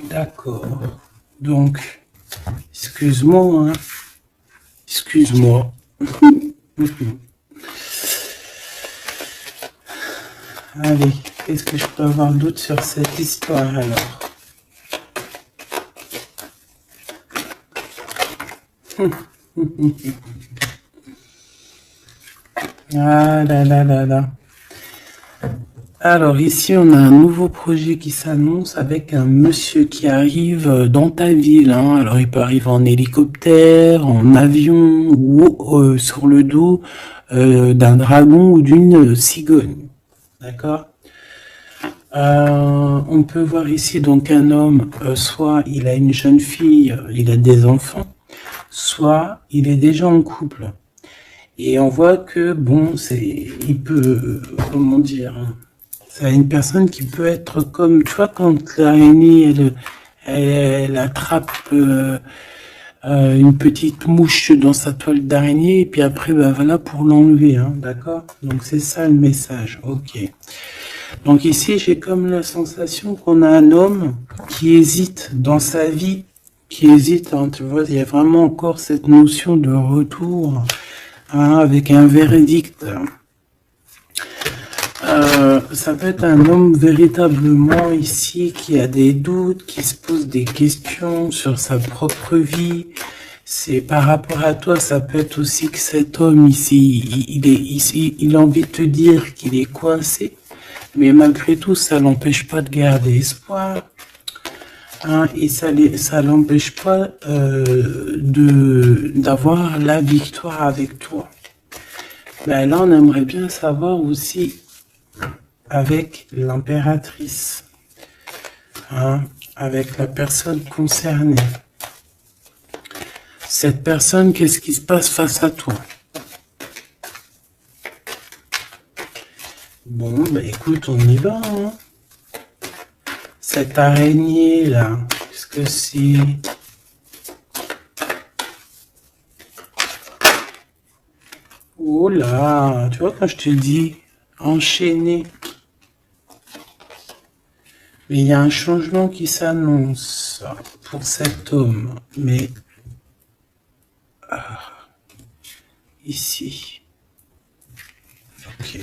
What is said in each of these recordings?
D'accord. Donc, excuse-moi, hein. Excuse-moi. Allez, qu'est-ce que je peux avoir d'autre sur cette histoire alors? Ah là là là là. Alors ici, on a un nouveau projet qui s'annonce avec un monsieur qui arrive dans ta ville, hein. Alors il peut arriver en hélicoptère, en avion ou sur le dos d'un dragon ou d'une cigogne. D'accord? On peut voir ici donc un homme, soit il a une jeune fille, il a des enfants, soit il est déjà en couple. Et on voit que bon, il peut, comment dire, hein, c'est une personne qui peut être comme, tu vois, quand l'araignée, elle attrape une petite mouche dans sa toile d'araignée, et puis après, bah voilà, pour l'enlever, hein, d'accord? Donc c'est ça le message, ok. Donc ici, j'ai comme la sensation qu'on a un homme qui hésite dans sa vie, qui hésite, hein, tu vois, il y a vraiment encore cette notion de retour, hein, avec un verdict. Ça peut être un homme véritablement ici qui a des doutes, qui se pose des questions sur sa propre vie. C'est par rapport à toi, ça peut être aussi que cet homme ici, il a envie de te dire qu'il est coincé, mais malgré tout, ça l'empêche pas de garder espoir. Hein, et ça l'empêche pas d'avoir la victoire avec toi. Ben là, on aimerait bien savoir aussi avec l'impératrice, hein, avec la personne concernée. Cette personne, qu'est-ce qui se passe face à toi? Bon, ben écoute, on y va, hein. Cette araignée là, qu'est-ce que c'est? Oh là, tu vois quand je te dis enchaîné. Mais il y a un changement qui s'annonce pour cet homme. Mais ici. Ok.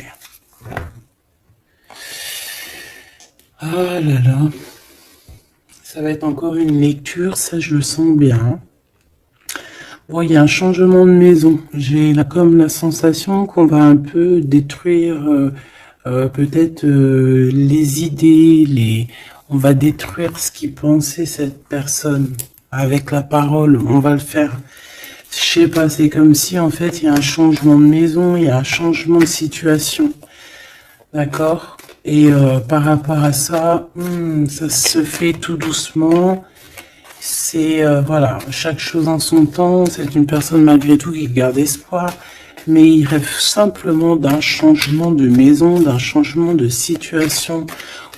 Ah là là. Ça va être encore une lecture, ça je le sens bien. Bon, il y a un changement de maison. J'ai là comme la sensation qu'on va un peu détruire peut-être les idées, on va détruire ce qui pensait cette personne avec la parole. On va le faire. Je sais pas, c'est comme si en fait il y a un changement de maison, il y a un changement de situation. D'accord? Et par rapport à ça, ça se fait tout doucement. C'est voilà, chaque chose en son temps. C'est une personne malgré tout qui garde espoir, mais il rêve simplement d'un changement de maison, d'un changement de situation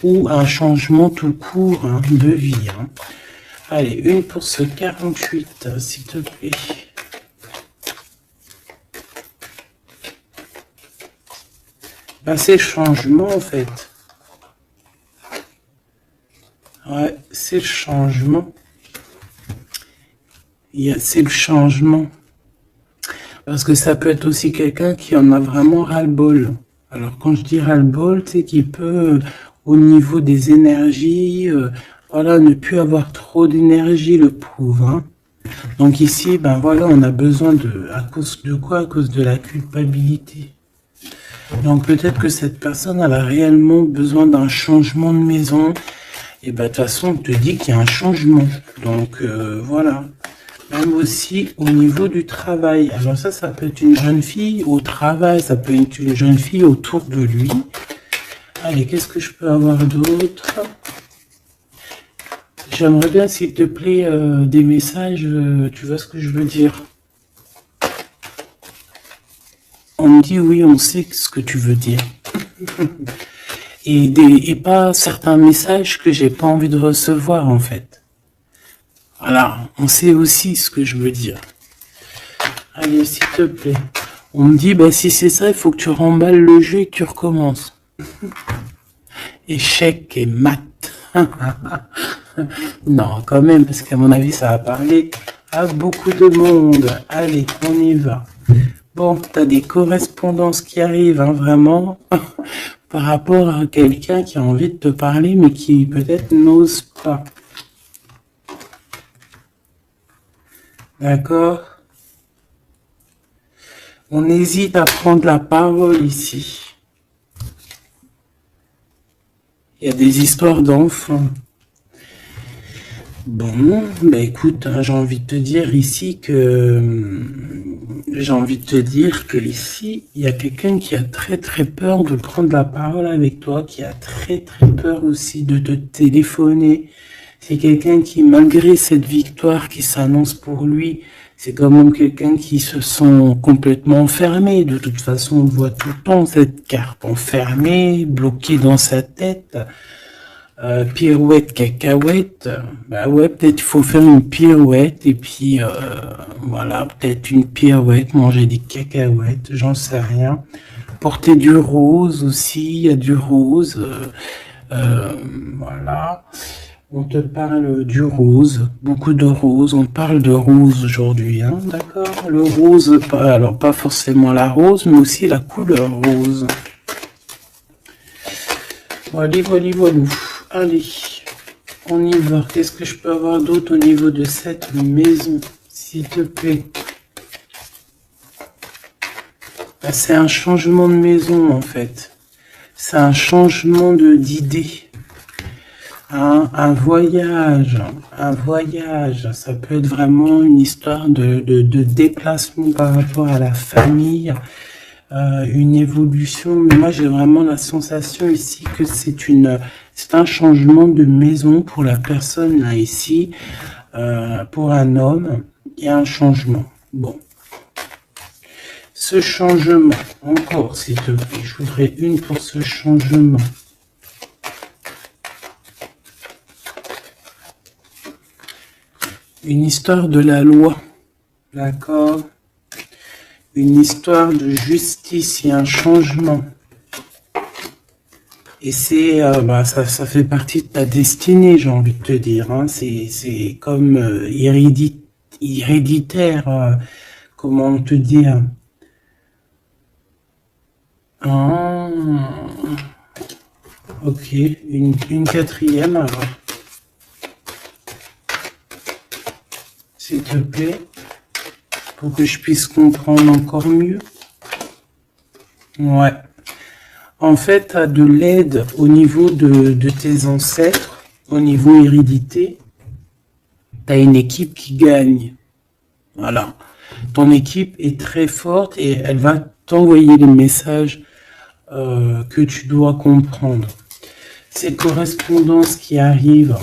ou un changement tout court, hein, de vie. Hein. Allez, une pour ce 48, s'il te plaît. Ben, c'est le changement en fait. Ouais, c'est le changement. C'est le changement. Parce que ça peut être aussi quelqu'un qui en a vraiment ras-le-bol. Alors quand je dis ras-le-bol, c'est qu'il peut, au niveau des énergies, voilà, ne plus avoir trop d'énergie, le pauvre. Hein. Donc ici, ben voilà, on a besoin à cause de quoi? À cause de la culpabilité. Donc peut-être que cette personne, elle a réellement besoin d'un changement de maison. Et ben de toute façon, on te dit qu'il y a un changement. Donc voilà. Même aussi au niveau du travail. Alors ça peut être une jeune fille au travail, ça peut être une jeune fille autour de lui. Allez, qu'est-ce que je peux avoir d'autre? J'aimerais bien, s'il te plaît, des messages, tu vois ce que je veux dire? On me dit oui, on sait ce que tu veux dire. et pas certains messages que j'ai pas envie de recevoir, en fait. Voilà, on sait aussi ce que je veux dire. Allez, s'il te plaît. On me dit, bah si c'est ça, il faut que tu remballes le jeu et que tu recommences. Échec et mat. Non, quand même, parce qu'à mon avis, ça va parler à beaucoup de monde. Allez, on y va. Bon, t'as des correspondances qui arrivent, hein, vraiment, par rapport à quelqu'un qui a envie de te parler, mais qui peut-être n'ose pas. D'accord? On hésite à prendre la parole ici. Il y a des histoires d'enfants. Bon, bah écoute, hein, j'ai envie de te dire ici ici, il y a quelqu'un qui a très très peur de prendre la parole avec toi, qui a très très peur aussi de te téléphoner. C'est quelqu'un qui, malgré cette victoire qui s'annonce pour lui, c'est quand même quelqu'un qui se sent complètement enfermé. De toute façon, on voit tout le temps cette carte enfermée, bloquée dans sa tête. Pirouette, cacahuète, bah ouais, peut-être il faut faire une pirouette et puis voilà, peut-être une pirouette, manger des cacahuètes, j'en sais rien. Porter du rose aussi, il y a du rose, voilà. On te parle du rose, beaucoup de rose, on parle de rose aujourd'hui, hein, d'accord? Le rose, alors pas forcément la rose, mais aussi la couleur rose. Voilà. Allez, on y va. Qu'est-ce que je peux avoir d'autre au niveau de cette maison, s'il te plaît? Ben, c'est un changement de maison, en fait. C'est un changement d'idée. Un voyage. Ça peut être vraiment une histoire de déplacement par rapport à la famille. Une évolution, mais moi j'ai vraiment la sensation ici que c'est un changement de maison pour la personne là ici, pour un homme, il y a un changement. Bon, ce changement, encore s'il te plaît, je voudrais une pour ce changement. Une histoire de la loi, d'accord? Une histoire de justice et un changement. Et c'est, ça fait partie de ta destinée, j'ai envie de te dire. Hein. C'est comme héréditaire, comment te dire. Ah, ok, une quatrième alors. S'il te plaît. Pour que je puisse comprendre encore mieux. Ouais. En fait, tu as de l'aide au niveau de tes ancêtres, au niveau hérédité. Tu as une équipe qui gagne. Voilà. Ton équipe est très forte et elle va t'envoyer les messages que tu dois comprendre. Ces correspondances qui arrivent.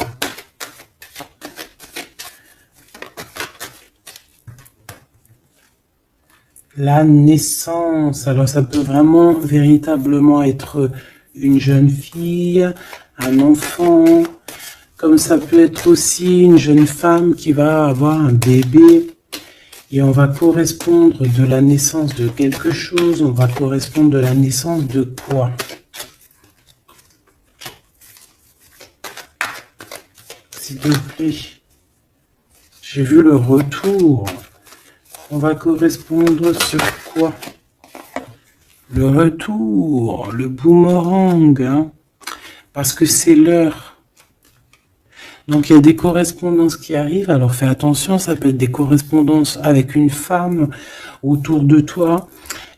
La naissance, alors ça peut vraiment véritablement être une jeune fille, un enfant, comme ça peut être aussi une jeune femme qui va avoir un bébé, et on va correspondre de la naissance de quelque chose, on va correspondre de la naissance de quoi? S'il te plaît, j'ai vu le retour. On va correspondre sur quoi? Le retour, le boomerang, hein, parce que c'est l'heure. Donc il y a des correspondances qui arrivent, alors fais attention, ça peut être des correspondances avec une femme autour de toi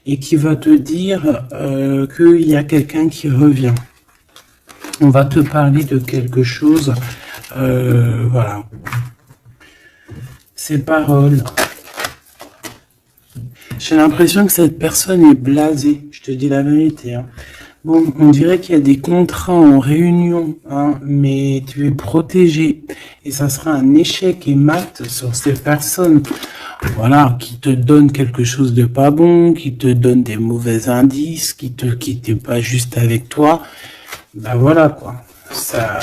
et qui va te dire qu'il y a quelqu'un qui revient. On va te parler de quelque chose, voilà. Ces paroles. J'ai l'impression que cette personne est blasée, je te dis la vérité. Hein. Bon, on dirait qu'il y a des contrats en réunion, hein, mais tu es protégé. Et ça sera un échec et mat sur ces personnes, voilà, qui te donnent quelque chose de pas bon, qui te donnent des mauvais indices, qui t'est pas juste avec toi. Ben voilà, quoi. Ça,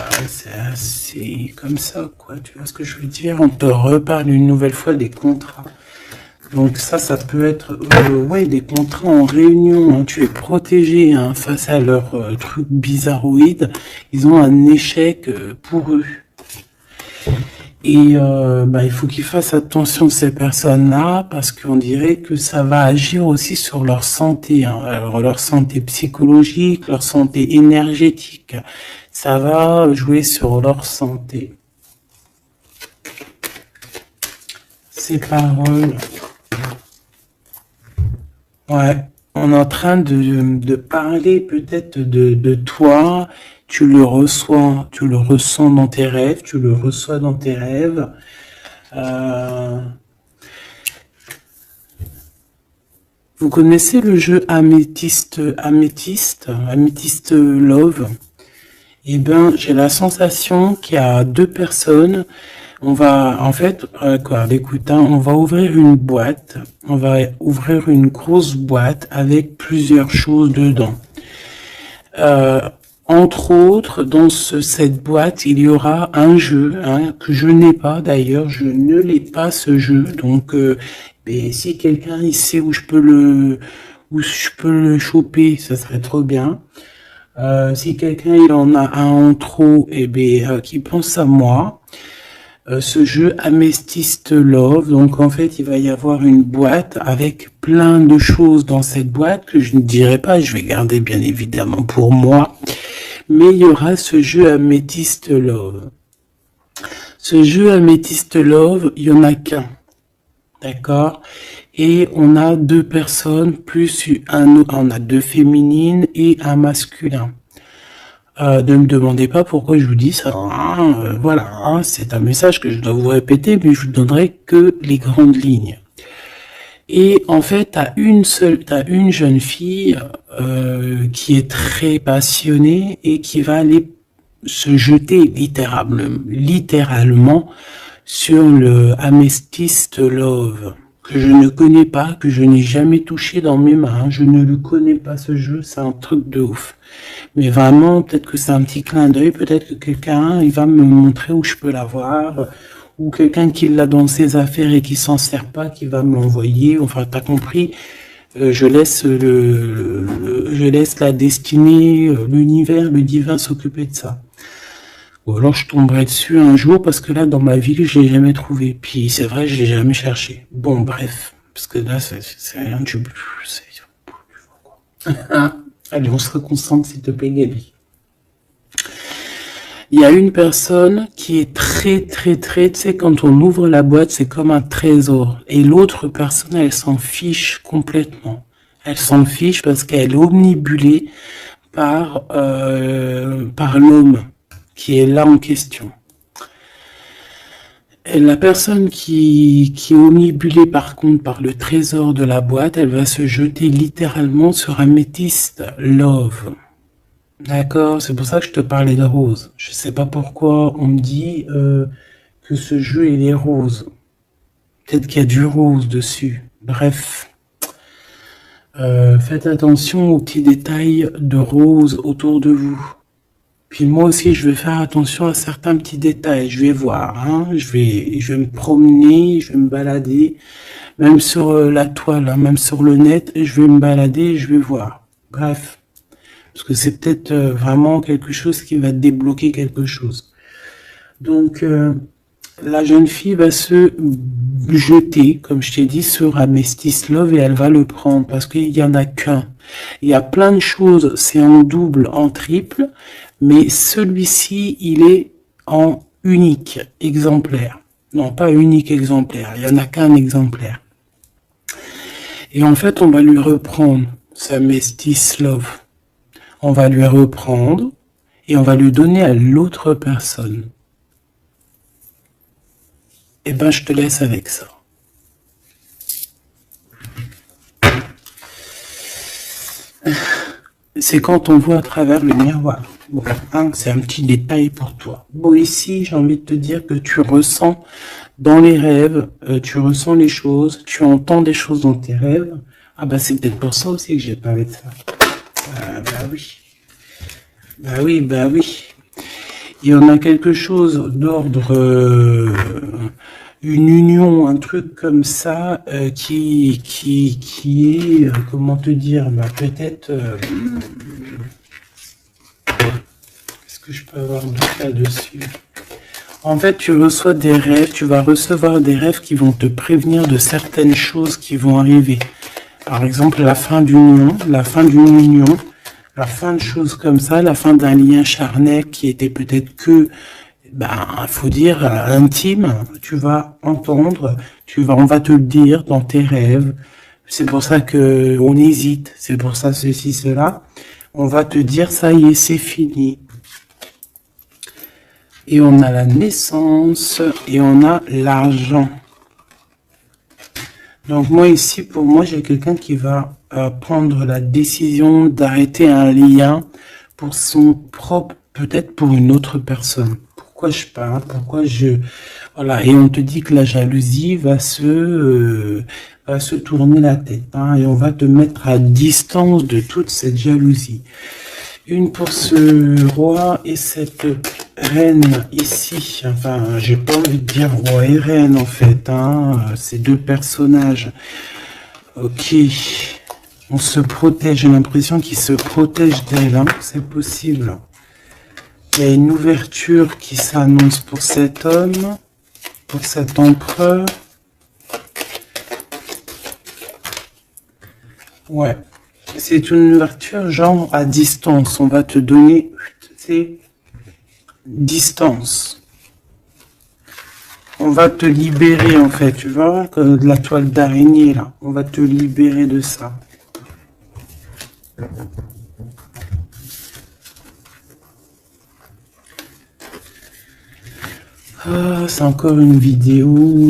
c'est comme ça, quoi. Tu vois ce que je veux dire? On te reparle une nouvelle fois des contrats. Donc ça peut être ouais, des contrats en réunion, hein. Tu es protégé hein, face à leurs trucs bizarroïdes. Ils ont un échec pour eux. Et il faut qu'ils fassent attention, ces personnes-là, parce qu'on dirait que ça va agir aussi sur leur santé, hein. Alors, leur santé psychologique, leur santé énergétique. Ça va jouer sur leur santé. Ces paroles. Ouais, on est en train de parler peut-être de toi. Tu le ressens dans tes rêves, tu le reçois dans tes rêves. Vous connaissez le jeu Améthyste Love? Eh ben, j'ai la sensation qu'il y a deux personnes. On va, en fait, écoute, hein, on va ouvrir une boîte. On va ouvrir une grosse boîte avec plusieurs choses dedans. Entre autres, dans cette boîte, il y aura un jeu, hein, que je n'ai pas d'ailleurs, je ne l'ai pas ce jeu. Donc, si quelqu'un il sait où je peux le choper, ça serait trop bien. Si quelqu'un il en a un en trop, qui pense à moi. Ce jeu Amethyst Love, donc en fait il va y avoir une boîte avec plein de choses dans cette boîte que je ne dirai pas, je vais garder bien évidemment pour moi, mais il y aura ce jeu Amethyst Love. Ce jeu Amethyst Love, il y en a qu'un, d'accord, et on a deux personnes plus on a deux féminines et un masculin. Ne me demandez pas pourquoi je vous dis ça. Hein, voilà, hein, c'est un message que je dois vous répéter, mais je vous donnerai que les grandes lignes. Et en fait, t'as une jeune fille qui est très passionnée et qui va aller se jeter littéralement sur le Amethyst Love, que je ne connais pas, que je n'ai jamais touché dans mes mains. Je ne le connais pas, ce jeu, c'est un truc de ouf. Mais vraiment, peut-être que c'est un petit clin d'œil, peut-être que quelqu'un, il va me montrer où je peux l'avoir, ou quelqu'un qui l'a dans ses affaires et qui s'en sert pas, qui va me l'envoyer. Enfin, t'as compris. Je laisse la destinée, l'univers, le divin s'occuper de ça. Ou alors je tomberai dessus un jour parce que là, dans ma vie, je l'ai jamais trouvé. Puis c'est vrai, je l'ai jamais cherché. Bon, bref. Parce que là, c'est rien du tout. Allez, on se reconcentre, s'il te plaît, Gabi. Il y a une personne qui est très, tu sais, quand on ouvre la boîte, c'est comme un trésor. Et l'autre personne, elle s'en fiche complètement. Elle s'en fiche parce qu'elle est omnibulée par l'homme qui est là en question. Et la personne qui est omnibulée par contre par le trésor de la boîte, elle va se jeter littéralement sur Amethyst Love. D'accord, c'est pour ça que je te parlais de rose. Je sais pas pourquoi on me dit que ce jeu il est rose. Peut-être qu'il y a du rose dessus. Bref. Faites attention aux petits détails de rose autour de vous. Puis moi aussi, je vais faire attention à certains petits détails. Je vais voir, hein. Je vais me promener, je vais me balader, même sur la toile, hein, même sur le net, je vais me balader, et je vais voir. Bref, parce que c'est peut-être vraiment quelque chose qui va débloquer quelque chose. Donc, la jeune fille va se jeter, comme je t'ai dit, sur Amethyst Love et elle va le prendre parce qu'il y en a qu'un. Il y a plein de choses, c'est en double, en triple, mais celui-ci, il est en unique exemplaire. Non, pas unique exemplaire, il n'y en a qu'un exemplaire. Et en fait, on va lui reprendre sa Amethyst Love. On va lui reprendre et on va lui donner à l'autre personne. Eh ben, je te laisse avec ça. C'est quand on voit à travers le miroir. Bon, hein, c'est un petit détail pour toi. Bon, ici, j'ai envie de te dire que tu ressens dans les rêves, tu ressens les choses, tu entends des choses dans tes rêves. Ah bah c'est peut-être pour ça aussi que j'ai parlé de ça. Bah oui. Bah oui, bah oui. Il y en a quelque chose d'ordre, une union, un truc comme ça, qui est, comment te dire, bah peut-être, qu'est-ce que je peux avoir de là-dessus? En fait, tu reçois des rêves, tu vas recevoir des rêves qui vont te prévenir de certaines choses qui vont arriver. Par exemple, la fin d'une union, la fin de choses comme ça, la fin d'un lien charnel qui était peut-être que, faut dire, intime. Tu vas entendre, on va te le dire dans tes rêves. C'est pour ça que on hésite, c'est pour ça ceci, cela. On va te dire, ça y est, c'est fini. Et on a la naissance et on a l'argent. Donc moi ici, pour moi, j'ai quelqu'un qui va prendre la décision d'arrêter un lien pour son propre, peut-être pour une autre personne. Pourquoi je parle? Voilà, et on te dit que la jalousie va se tourner la tête, hein, et on va te mettre à distance de toute cette jalousie. Une pour ce roi et cette reine ici. Enfin, j'ai pas envie de dire roi et reine en fait, hein. Ces deux personnages. Ok. On se protège. J'ai l'impression qu'ils se protègent d'elle, hein. C'est possible. Il y a une ouverture qui s'annonce pour cet homme, pour cet empereur. Ouais. C'est une ouverture genre à distance. On va te donner, c'est distance. On va te libérer en fait. Tu vois, comme de la toile d'araignée là. On va te libérer de ça. Ah, c'est encore une vidéo,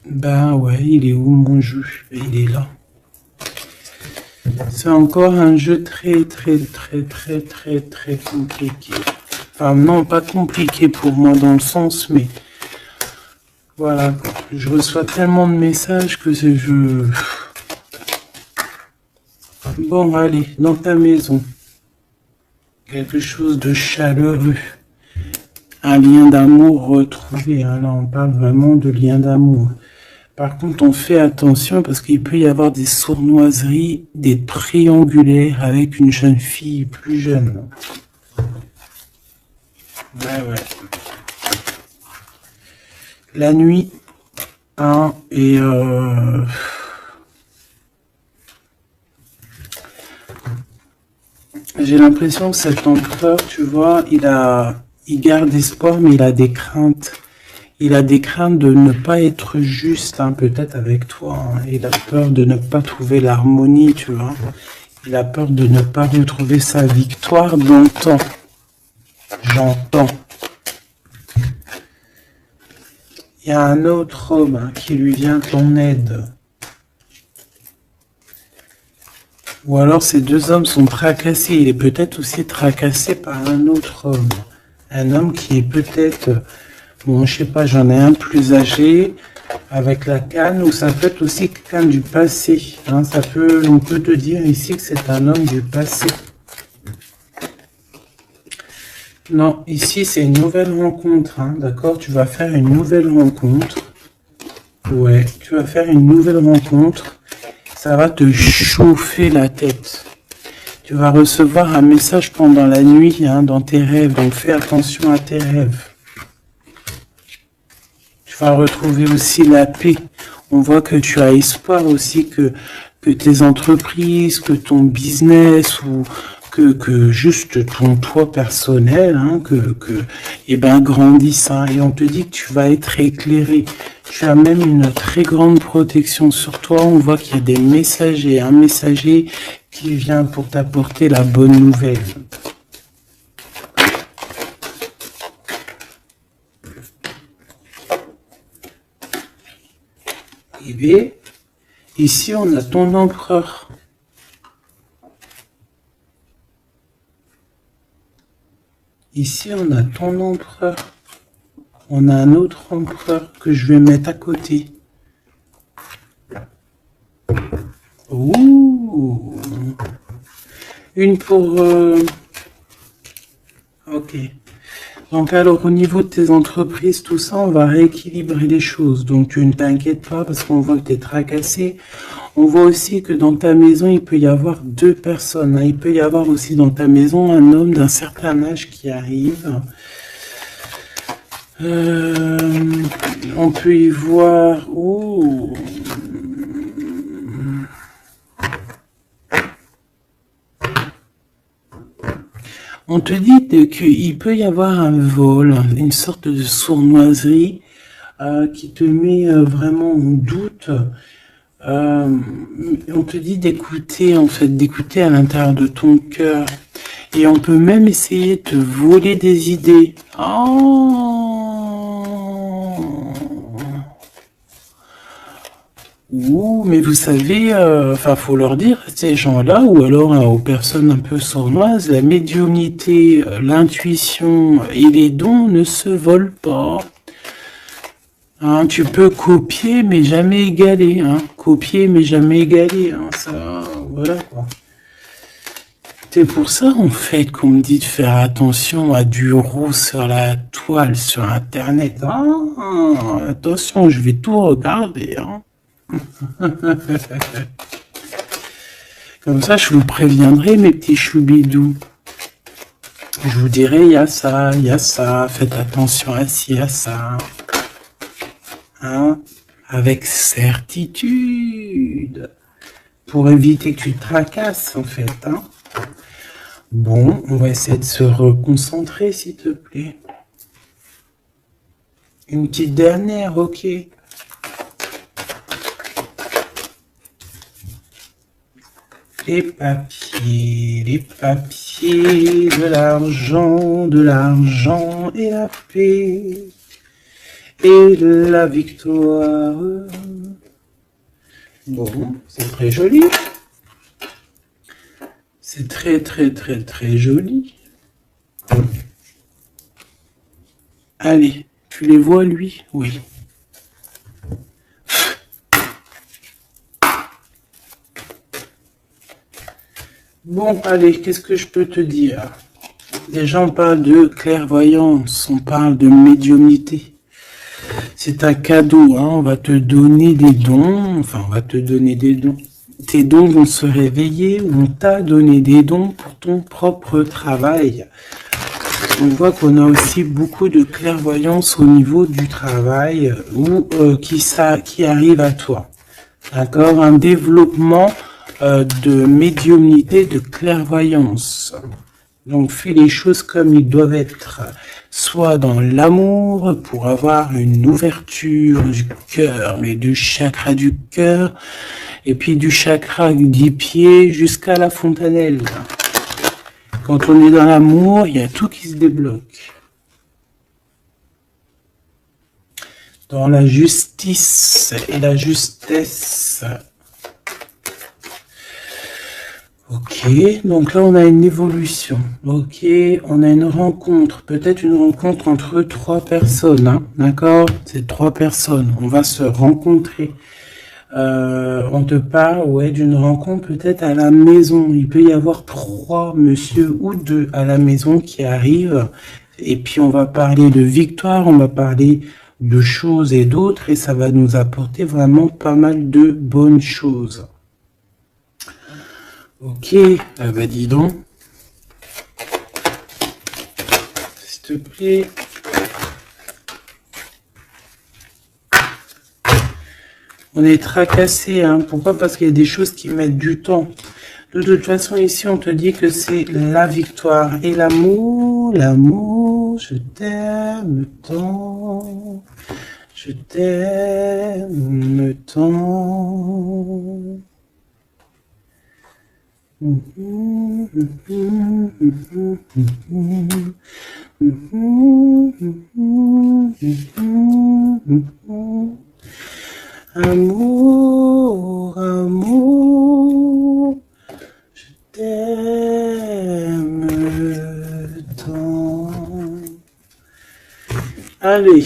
Ben ouais, il est où mon jeu? Il est là. C'est encore un jeu très compliqué. Enfin non, pas compliqué pour moi dans le sens, mais voilà, je reçois tellement de messages que c'est je... Bon, allez, dans ta maison. Quelque chose de chaleureux. Un lien d'amour retrouvé. Hein. Là, on parle vraiment de lien d'amour. Par contre, on fait attention parce qu'il peut y avoir des sournoiseries, des triangulaires avec une jeune fille plus jeune. Ouais. La nuit, hein, et j'ai l'impression que cet empereur, tu vois, il garde espoir, mais il a des craintes. Il a des craintes de ne pas être juste, hein, peut-être avec toi. Hein. Il a peur de ne pas trouver l'harmonie, tu vois. Il a peur de ne pas retrouver sa victoire dans le temps. J'entends. Il y a un autre homme, hein, qui lui vient en aide. Ou alors ces deux hommes sont tracassés. Il est peut-être aussi tracassé par un autre homme. Un homme qui est peut-être... Bon, je sais pas, j'en ai un plus âgé, avec la canne, ou ça peut être aussi quelqu'un du passé. Hein, on peut te dire ici que c'est un homme du passé. Non, ici c'est une nouvelle rencontre, hein, d'accord? Tu vas faire une nouvelle rencontre. Ouais, tu vas faire une nouvelle rencontre. Ça va te chauffer la tête. Tu vas recevoir un message pendant la nuit, hein, dans tes rêves, donc fais attention à tes rêves. Tu vas retrouver aussi la paix. On voit que tu as espoir aussi que tes entreprises, que ton business ou que juste ton toi personnel, hein, grandisse. Hein, et on te dit que tu vas être éclairé. Tu as même une très grande protection sur toi. On voit qu'il y a des messagers, un messager qui vient pour t'apporter la bonne nouvelle. Et bien, ici on a ton empereur. Ici on a ton empereur. On a un autre empereur que je vais mettre à côté. Ouh. Une pour... Ok. Donc alors au niveau de tes entreprises, tout ça, on va rééquilibrer les choses. Donc tu ne t'inquiètes pas parce qu'on voit que tu es tracassé. On voit aussi que dans ta maison, il peut y avoir deux personnes. Il peut y avoir aussi dans ta maison un homme d'un certain âge qui arrive. On peut y voir... Oh. On te dit qu'il peut y avoir un vol, une sorte de sournoiserie qui te met vraiment en doute. On te dit d'écouter, en fait, d'écouter à l'intérieur de ton cœur. Et on peut même essayer de te voler des idées. Ouh, mais vous savez, faut leur dire, ces gens-là, ou alors aux personnes un peu sournoises, la médiumnité, l'intuition et les dons ne se volent pas. Hein, tu peux copier, mais jamais égaler. Hein. Copier, mais jamais égaler. Hein. Ça, voilà quoi. C'est pour ça, en fait, qu'on me dit de faire attention à du roux sur la toile, sur Internet. Ah, attention, je vais tout regarder. Hein. Comme ça, je vous préviendrai, mes petits choubidous. Je vous dirai, il y a ça, faites attention à ci, à ça. Hein, avec certitude. Pour éviter que tu te tracasses, en fait. Hein. Bon, on va essayer de se reconcentrer, s'il te plaît. Une petite dernière, ok. Les papiers, de l'argent et la paix et la victoire. Bon, c'est très joli. C'est très, très, très, très joli. Allez, tu les vois, lui? Oui. Bon, allez, qu'est-ce que je peux te dire? Déjà, on parle de clairvoyance, on parle de médiumnité. C'est un cadeau, hein, on va te donner des dons, on va te donner des dons. Tes dons vont se réveiller, on t'a donné des dons pour ton propre travail. On voit qu'on a aussi beaucoup de clairvoyance au niveau du travail ou qui arrive à toi. D'accord? Un développement de médiumnité, de clairvoyance. Donc fais les choses comme ils doivent être, soit dans l'amour pour avoir une ouverture du cœur, mais du chakra du cœur, et puis du chakra du pied jusqu'à la fontanelle. Quand on est dans l'amour, il y a tout qui se débloque. Dans la justice et la justesse. Ok, donc là on a une évolution. Ok, on a une rencontre, peut-être une rencontre entre 3 personnes, hein, d'accord? C'est 3 personnes, on va se rencontrer. On te parle, ouais, d'une rencontre peut-être à la maison. Il peut y avoir 3 monsieur ou 2 à la maison qui arrivent. Et puis on va parler de victoire, on va parler de choses et d'autres, et ça va nous apporter vraiment pas mal de bonnes choses. Ok, bah dis donc. S'il te plaît. On est tracassé, hein. Pourquoi? Parce qu'il y a des choses qui mettent du temps. De toute façon, ici, on te dit que c'est la victoire. Et l'amour, je t'aime tant. Je t'aime tant. Amour, amour, je t'aime tant. Allez.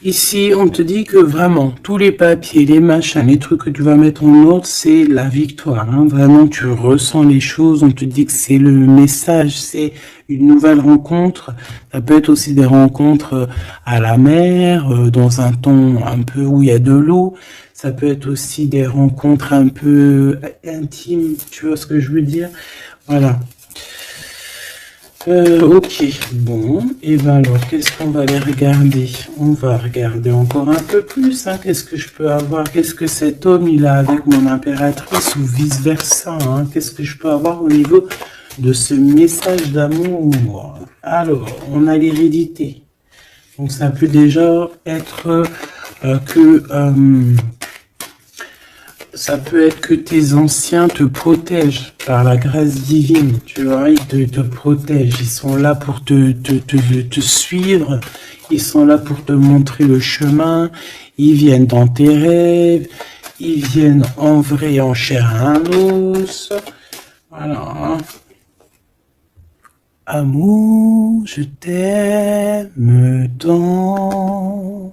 Ici, on te dit que vraiment, tous les papiers, les machins, les trucs que tu vas mettre en ordre, c'est la victoire. Hein. Vraiment, tu ressens les choses, on te dit que c'est le message, c'est une nouvelle rencontre. Ça peut être aussi des rencontres à la mer, dans un ton un peu où il y a de l'eau. Ça peut être aussi des rencontres un peu intimes, tu vois ce que je veux dire? Voilà. Ok, bon, et ben alors, qu'est-ce qu'on va aller regarder? On va regarder encore un peu plus, hein. Qu'est-ce que je peux avoir? Qu'est-ce que cet homme, il a avec mon impératrice ou vice-versa, hein? Qu'est-ce que je peux avoir au niveau de ce message d'amour? Alors, on a l'hérédité. Donc, ça peut déjà être ça peut être que tes anciens te protègent par la grâce divine, tu vois, ils te protègent, ils sont là pour te suivre, ils sont là pour te montrer le chemin, ils viennent dans tes rêves, ils viennent en vrai, en chair et en os, voilà. Amour, je t'aime tant.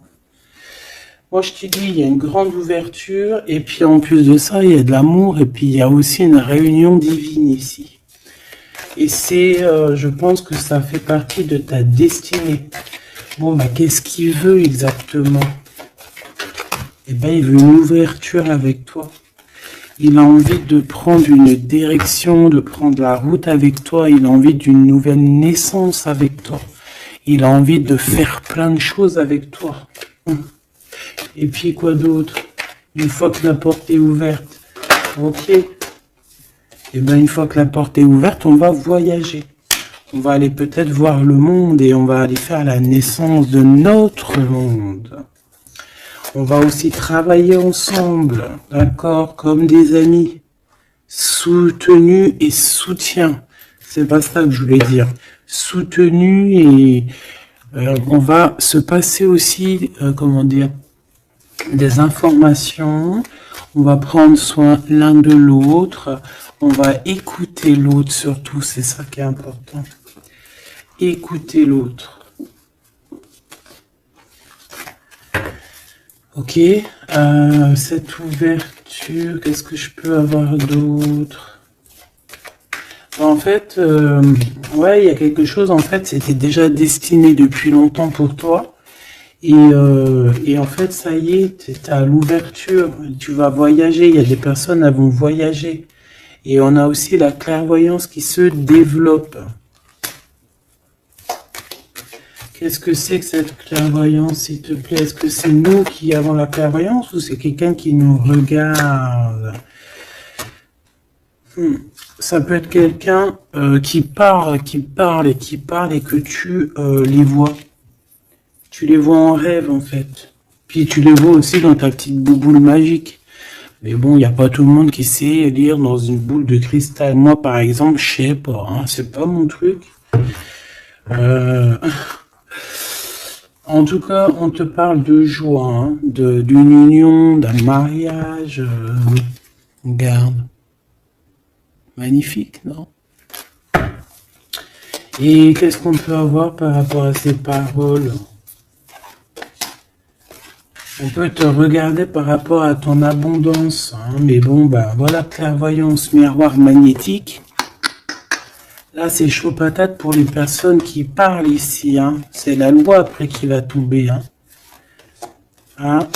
Moi, je te dis, il y a une grande ouverture, et puis en plus de ça, il y a de l'amour, et puis il y a aussi une réunion divine ici. Et c'est, je pense que ça fait partie de ta destinée. Bon, bah, qu'est-ce qu'il veut exactement? Eh ben, il veut une ouverture avec toi. Il a envie de prendre une direction, de prendre la route avec toi. Il a envie d'une nouvelle naissance avec toi. Il a envie de faire plein de choses avec toi. Et puis quoi d'autre? Une fois que la porte est ouverte, ok. Et bien une fois que la porte est ouverte, on va voyager. On va aller peut-être voir le monde et on va aller faire la naissance de notre monde. On va aussi travailler ensemble, d'accord, comme des amis, soutenus et soutien. C'est pas ça que je voulais dire. Soutenus et on va se passer aussi, comment dire, des informations, on va prendre soin l'un de l'autre, on va écouter l'autre surtout, c'est ça qui est important. Écouter l'autre. Ok, cette ouverture, qu'est-ce que je peux avoir d'autre? En fait, ouais, il y a quelque chose, en fait, c'était déjà destiné depuis longtemps pour toi. Et en fait, ça y est, tu es à l'ouverture, tu vas voyager, il y a des personnes qui vont voyager. Et on a aussi la clairvoyance qui se développe. Qu'est-ce que c'est que cette clairvoyance, s'il te plaît? Est-ce que c'est nous qui avons la clairvoyance ou c'est quelqu'un qui nous regarde? Ça peut être quelqu'un qui parle et que tu les vois. Tu les vois en rêve, en fait. Puis tu les vois aussi dans ta petite bouboule magique. Mais bon, il n'y a pas tout le monde qui sait lire dans une boule de cristal. Moi, par exemple, je sais pas. Hein, c'est pas mon truc. En tout cas, on te parle de joie, hein, d'une union, d'un mariage. Regarde. Magnifique, non? Et qu'est-ce qu'on peut avoir par rapport à ces paroles? On peut te regarder par rapport à ton abondance, hein, mais bon, bah voilà, clairvoyance, miroir magnétique. Là, c'est chaud patate pour les personnes qui parlent ici, hein. C'est la loi après qui va tomber, hein. Ah.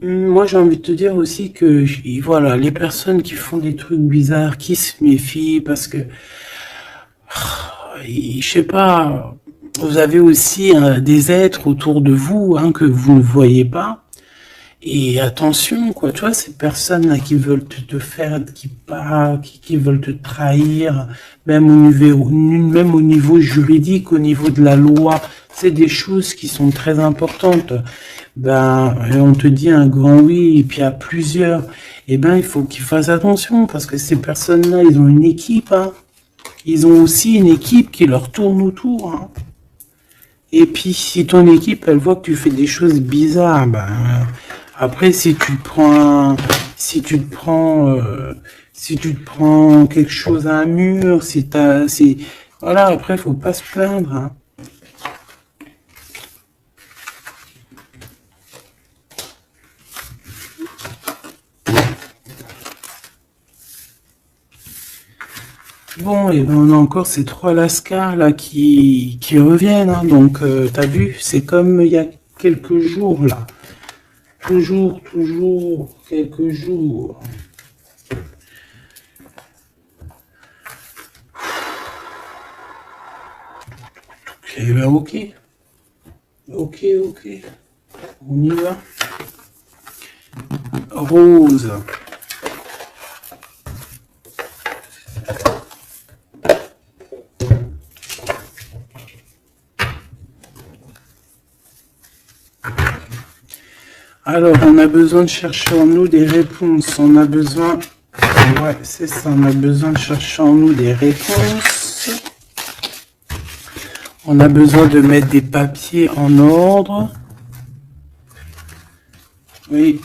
Moi, j'ai envie de te dire aussi que, voilà, les personnes qui font des trucs bizarres, qui se méfient, parce que, je sais pas, vous avez aussi des êtres autour de vous, hein, que vous ne voyez pas. Et attention, quoi, tu vois, ces personnes-là qui veulent te faire, qui veulent te trahir, même au niveau juridique, au niveau de la loi, c'est des choses qui sont très importantes. Ben, on te dit un grand oui, et puis à plusieurs, eh ben, il faut qu'ils fassent attention, parce que ces personnes-là, ils ont une équipe, hein. Ils ont aussi une équipe qui leur tourne autour, hein. Et puis, si ton équipe, elle voit que tu fais des choses bizarres, ben, après, si tu te prends quelque chose à un mur, voilà, après, faut pas se plaindre, hein. Bon, et ben on a encore ces trois lascars là qui reviennent, hein. Donc t'as vu, c'est comme il y a quelques jours là. Toujours quelques jours. Eh ben ok. Ok. On y va. Rose. Alors, on a besoin de chercher en nous des réponses. On a besoin... Ouais, c'est ça. On a besoin de chercher en nous des réponses. On a besoin de mettre des papiers en ordre. Oui,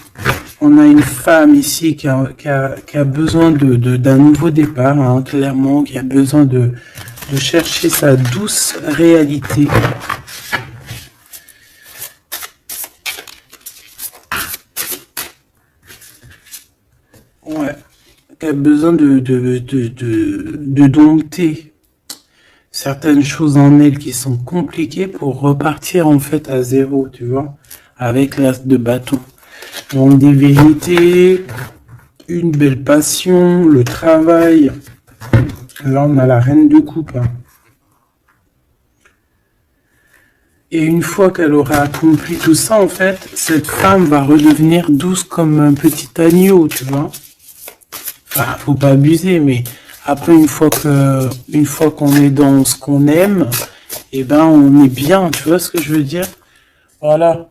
on a une femme ici qui a besoin d'un nouveau départ, hein, clairement, qui a besoin de chercher sa douce réalité. Ouais, qui a besoin de dompter certaines choses en elle qui sont compliquées pour repartir en fait à zéro, tu vois, avec l'as de bâton. Donc des vérités, une belle passion, le travail. Là on a la reine de coupe. Et une fois qu'elle aura accompli tout ça, en fait, cette femme va redevenir douce comme un petit agneau, tu vois. Enfin, faut pas abuser, mais après une fois qu'on est dans ce qu'on aime, eh ben on est bien, tu vois ce que je veux dire? Voilà.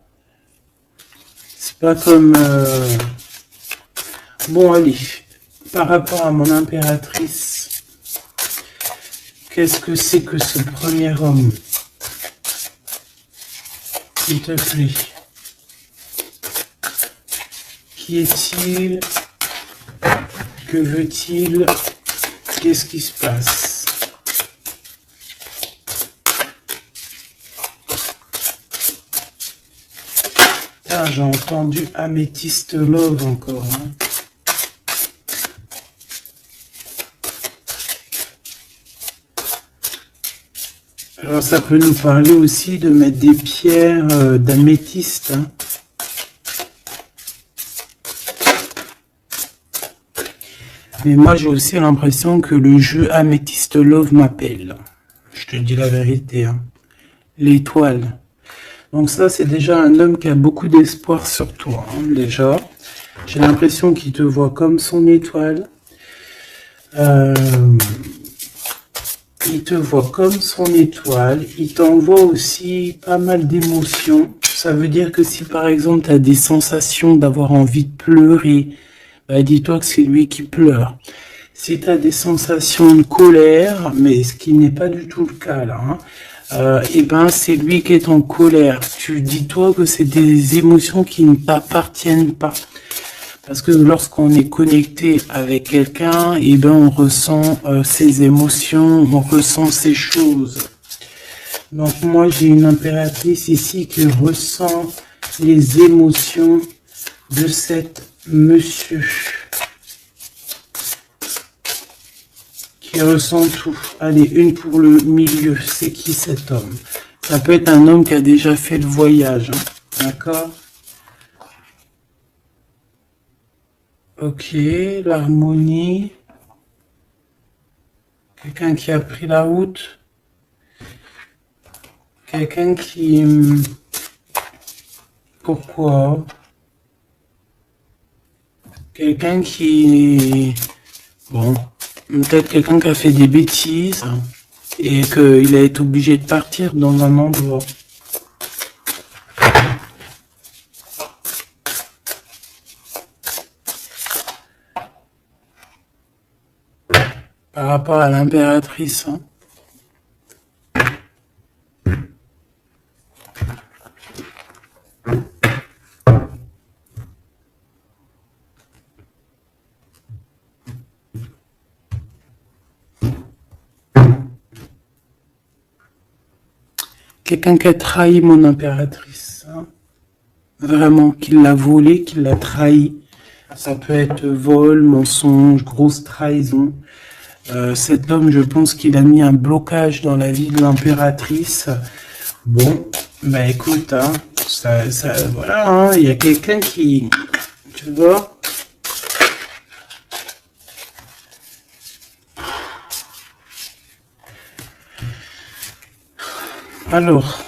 C'est pas comme bon allez, par rapport à mon impératrice, qu'est-ce que c'est que ce premier homme? S'il te plaît. Qui est-il? Que veut-il? Qu'est-ce qui se passe? Ah, j'ai entendu Amethyst Love encore. Hein. Alors ça peut nous parler aussi de mettre des pierres d'améthyste. Hein. Mais moi j'ai aussi l'impression que le jeu Amethyst Love m'appelle. Je te dis la vérité. Hein. L'étoile. Donc ça c'est déjà un homme qui a beaucoup d'espoir sur toi. Hein, déjà. J'ai l'impression qu'il te voit comme son étoile. Il te voit comme son étoile. Il t'envoie aussi pas mal d'émotions. Ça veut dire que si par exemple tu as des sensations d'avoir envie de pleurer, bah, dis-toi que c'est lui qui pleure. Si tu as des sensations de colère, mais ce qui n'est pas du tout le cas là, hein, et ben c'est lui qui est en colère. Tu dis-toi que c'est des émotions qui ne t'appartiennent pas. Parce que lorsqu'on est connecté avec quelqu'un, et ben on ressent ses émotions, on ressent ses choses. Donc moi j'ai une impératrice ici qui ressent les émotions de cet monsieur. Qui ressent tout. Allez, une pour le milieu. C'est qui cet homme? Ça peut être un homme qui a déjà fait le voyage. Hein. D'accord? Ok, l'harmonie. Quelqu'un qui a pris la route. Quelqu'un qui... Pourquoi? Quelqu'un qui... Bon, peut-être quelqu'un qui a fait des bêtises et qu'il a été obligé de partir dans un endroit. Par rapport à l'impératrice. Hein. Quelqu'un qui a trahi mon impératrice. Hein. Vraiment, qui l'a volé, qui l'a trahi. Ça peut être vol, mensonge, grosse trahison. Cet homme, je pense qu'il a mis un blocage dans la vie de l'impératrice Bon, bah écoute, hein, voilà, hein, il y a quelqu'un qui, tu vois, alors,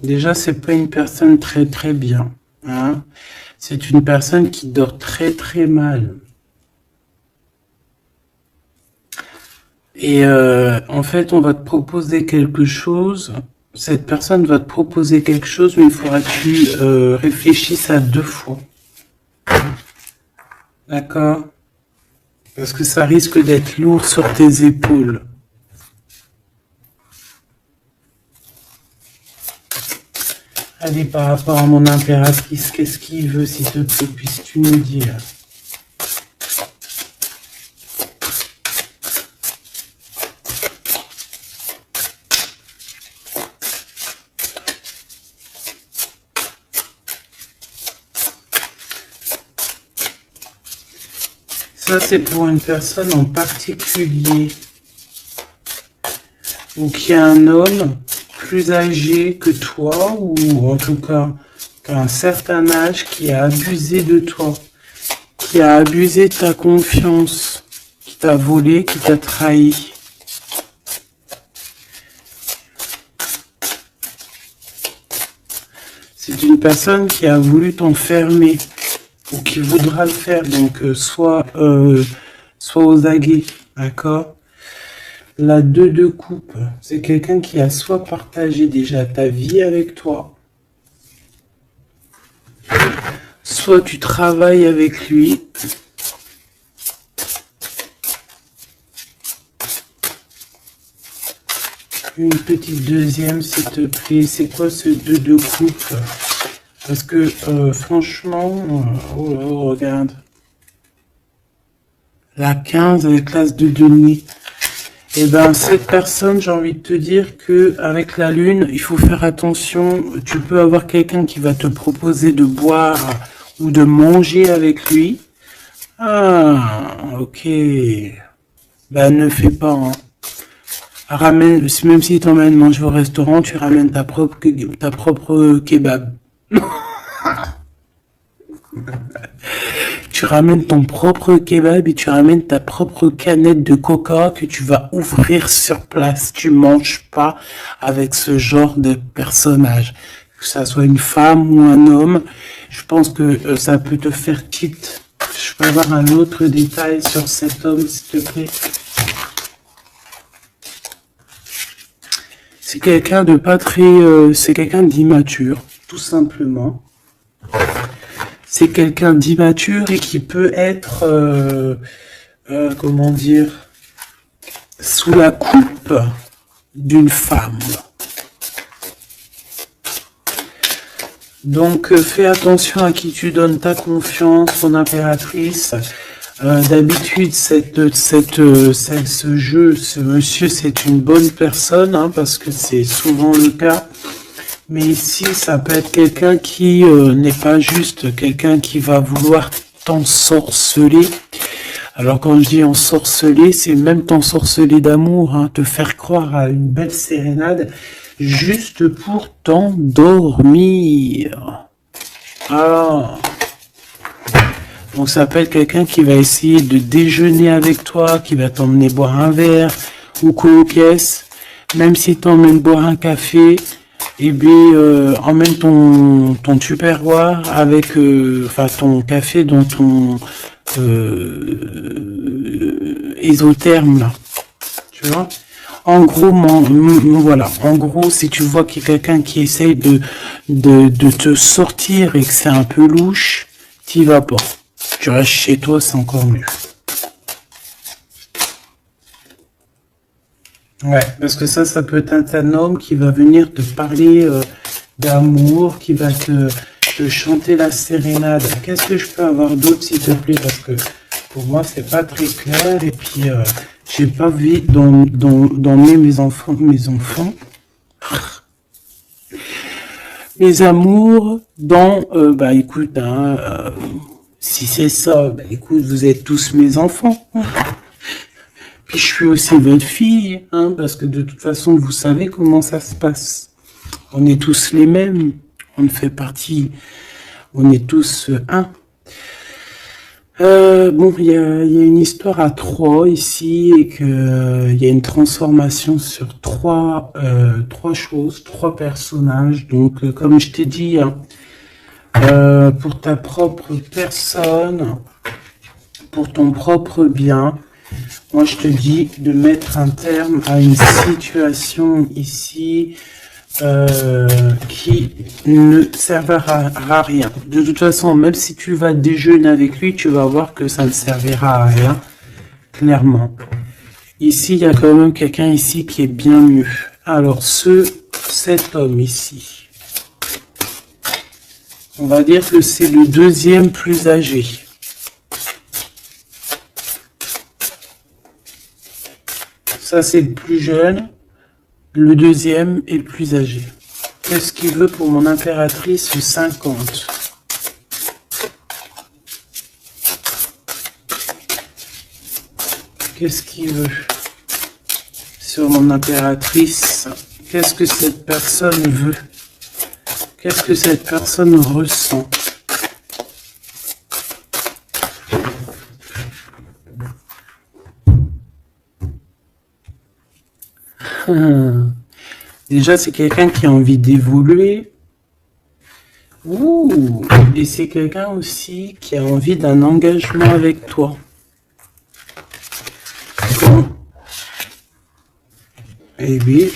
déjà, c'est pas une personne très très bien, hein, c'est une personne qui dort très très mal. Et en fait, on va te proposer quelque chose. Cette personne va te proposer quelque chose, mais il faudra que tu réfléchisses à 2 fois. D'accord? Parce que ça risque d'être lourd sur tes épaules. Allez, par rapport à mon impératrice, qu'est-ce qu'il veut, s'il te plaît, puisses-tu nous dire? Ça, c'est pour une personne en particulier. Donc, il y a un homme plus âgé que toi, ou en tout cas qu'à un certain âge, qui a abusé de toi, qui a abusé de ta confiance, qui t'a volé, qui t'a trahi. C'est une personne qui a voulu t'enfermer, ou qui voudra le faire, donc soit aux aguets, d'accord? La 2 de coupe, c'est quelqu'un qui a soit partagé déjà ta vie avec toi, soit tu travailles avec lui. Une petite deuxième, s'il te plaît. C'est quoi ce 2 de coupe? Parce que franchement, oh là, regarde. La 15 avec l'as de denier. Et ben cette personne, j'ai envie de te dire que avec la lune, il faut faire attention. Tu peux avoir quelqu'un qui va te proposer de boire ou de manger avec lui. Ah, ok. Ben ne fais pas. Hein. Ramène, même si t'emmènes manger au restaurant, tu ramènes ta propre kebab. Tu ramènes ton propre kebab et tu ramènes ta propre canette de coca que tu vas ouvrir sur place. Tu manges pas avec ce genre de personnage. Que ça soit une femme ou un homme, je pense que ça peut te faire tilt. Je peux avoir un autre détail sur cet homme, s'il te plaît. C'est quelqu'un de pas très... c'est quelqu'un d'immature, tout simplement. C'est quelqu'un d'immature et qui peut être, comment dire, sous la coupe d'une femme. Donc fais attention à qui tu donnes ta confiance, ton impératrice. D'habitude, ce monsieur, c'est une bonne personne, hein, parce que c'est souvent le cas. Mais ici, ça peut être quelqu'un qui n'est pas juste quelqu'un qui va vouloir t'ensorceler. Alors quand je dis ensorceler, c'est même t'ensorceler d'amour, hein, te faire croire à une belle sérénade juste pour t'endormir. Alors, donc ça peut être quelqu'un qui va essayer de déjeuner avec toi, qui va t'emmener boire un verre ou copièce, même si t'emmènes boire un café. Et bien, emmène ton tupperware avec, enfin, ton café dans ton isotherme, là. Tu vois? En gros, voilà. En gros, si tu vois qu'il y a quelqu'un qui essaye de te sortir et que c'est un peu louche, t'y vas pas. Tu restes chez toi, c'est encore mieux. Ouais, parce que ça peut être un homme qui va venir te parler d'amour, qui va te chanter la sérénade. Qu'est-ce que je peux avoir d'autre, s'il te plaît? Parce que pour moi, c'est pas très clair. Et puis, j'ai pas envie d'emmener mes enfants, mes amours dans, bah écoute, si c'est ça, bah écoute, vous êtes tous mes enfants. Puis je suis aussi votre fille, hein, parce que de toute façon, vous savez comment ça se passe. On est tous les mêmes. On fait partie. On est tous un. Bon, il y a une histoire à trois ici et que il y a une transformation sur trois choses, trois personnages. Donc, comme je t'ai dit, hein, pour ta propre personne, pour ton propre bien, moi je te dis de mettre un terme à une situation ici qui ne servira à rien. De toute façon, même si tu vas déjeuner avec lui, tu vas voir que ça ne servira à rien, clairement. Ici, il y a quand même quelqu'un ici qui est bien mieux. Alors, cet homme ici, on va dire que c'est le deuxième plus âgé. Ça, c'est le plus jeune. Le deuxième est le plus âgé. Qu'est-ce qu'il veut pour mon impératrice 50? Qu'est-ce qu'il veut sur mon impératrice? Qu'est-ce que cette personne veut? Qu'est-ce que cette personne ressent? Déjà, c'est quelqu'un qui a envie d'évoluer. Ouh, et c'est quelqu'un aussi qui a envie d'un engagement avec toi. Eh oui,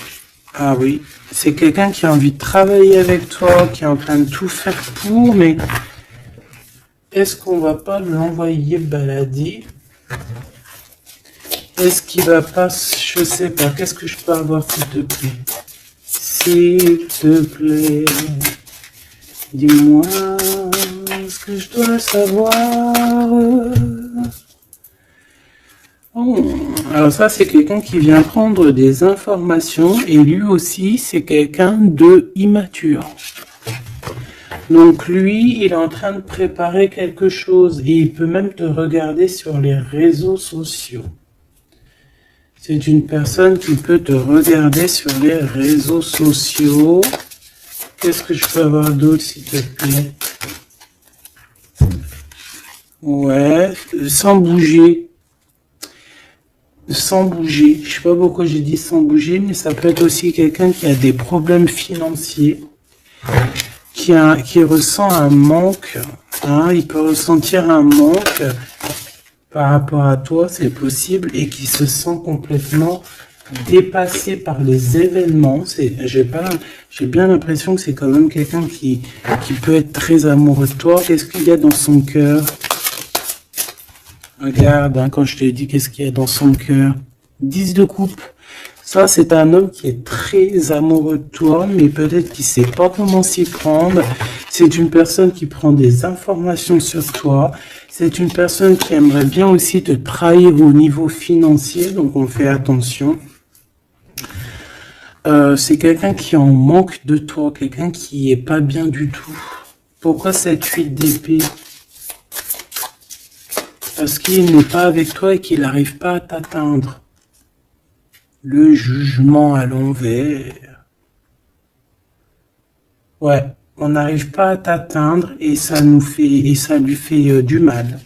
ah oui, c'est quelqu'un qui a envie de travailler avec toi, qui est en train de tout faire pour, mais est-ce qu'on va pas l'envoyer balader? Est-ce qu'il va pas, je sais pas, qu'est-ce que je peux avoir s'il te plaît? S'il te plaît, dis-moi ce que je dois savoir. Oh, alors ça, c'est quelqu'un qui vient prendre des informations et lui aussi, c'est quelqu'un de immature. Donc lui, il est en train de préparer quelque chose et il peut même te regarder sur les réseaux sociaux. C'est une personne qui peut te regarder sur les réseaux sociaux. Qu'est-ce que je peux avoir d'autre, s'il te plaît? Ouais, sans bouger. Sans bouger. Je sais pas pourquoi j'ai dit sans bouger, mais ça peut être aussi quelqu'un qui a des problèmes financiers, qui ressent un manque. Hein, il peut ressentir un manque par rapport à toi, c'est possible, et qui se sent complètement dépassé par les événements. J'ai bien l'impression que c'est quand même quelqu'un qui peut être très amoureux de toi. Qu'est-ce qu'il y a dans son cœur? Regarde, hein, quand je te dis qu'est-ce qu'il y a dans son cœur. 10 de coupe. Ça, c'est un homme qui est très amoureux de toi, mais peut-être qu'il sait pas comment s'y prendre. C'est une personne qui prend des informations sur toi. C'est une personne qui aimerait bien aussi te trahir au niveau financier, donc on fait attention. C'est quelqu'un qui en manque de toi, quelqu'un qui est pas bien du tout. Pourquoi cette 8 d'épée? Parce qu'il n'est pas avec toi et qu'il n'arrive pas à t'atteindre. Le jugement à l'envers. Ouais, on n'arrive pas à t'atteindre et ça lui fait du mal.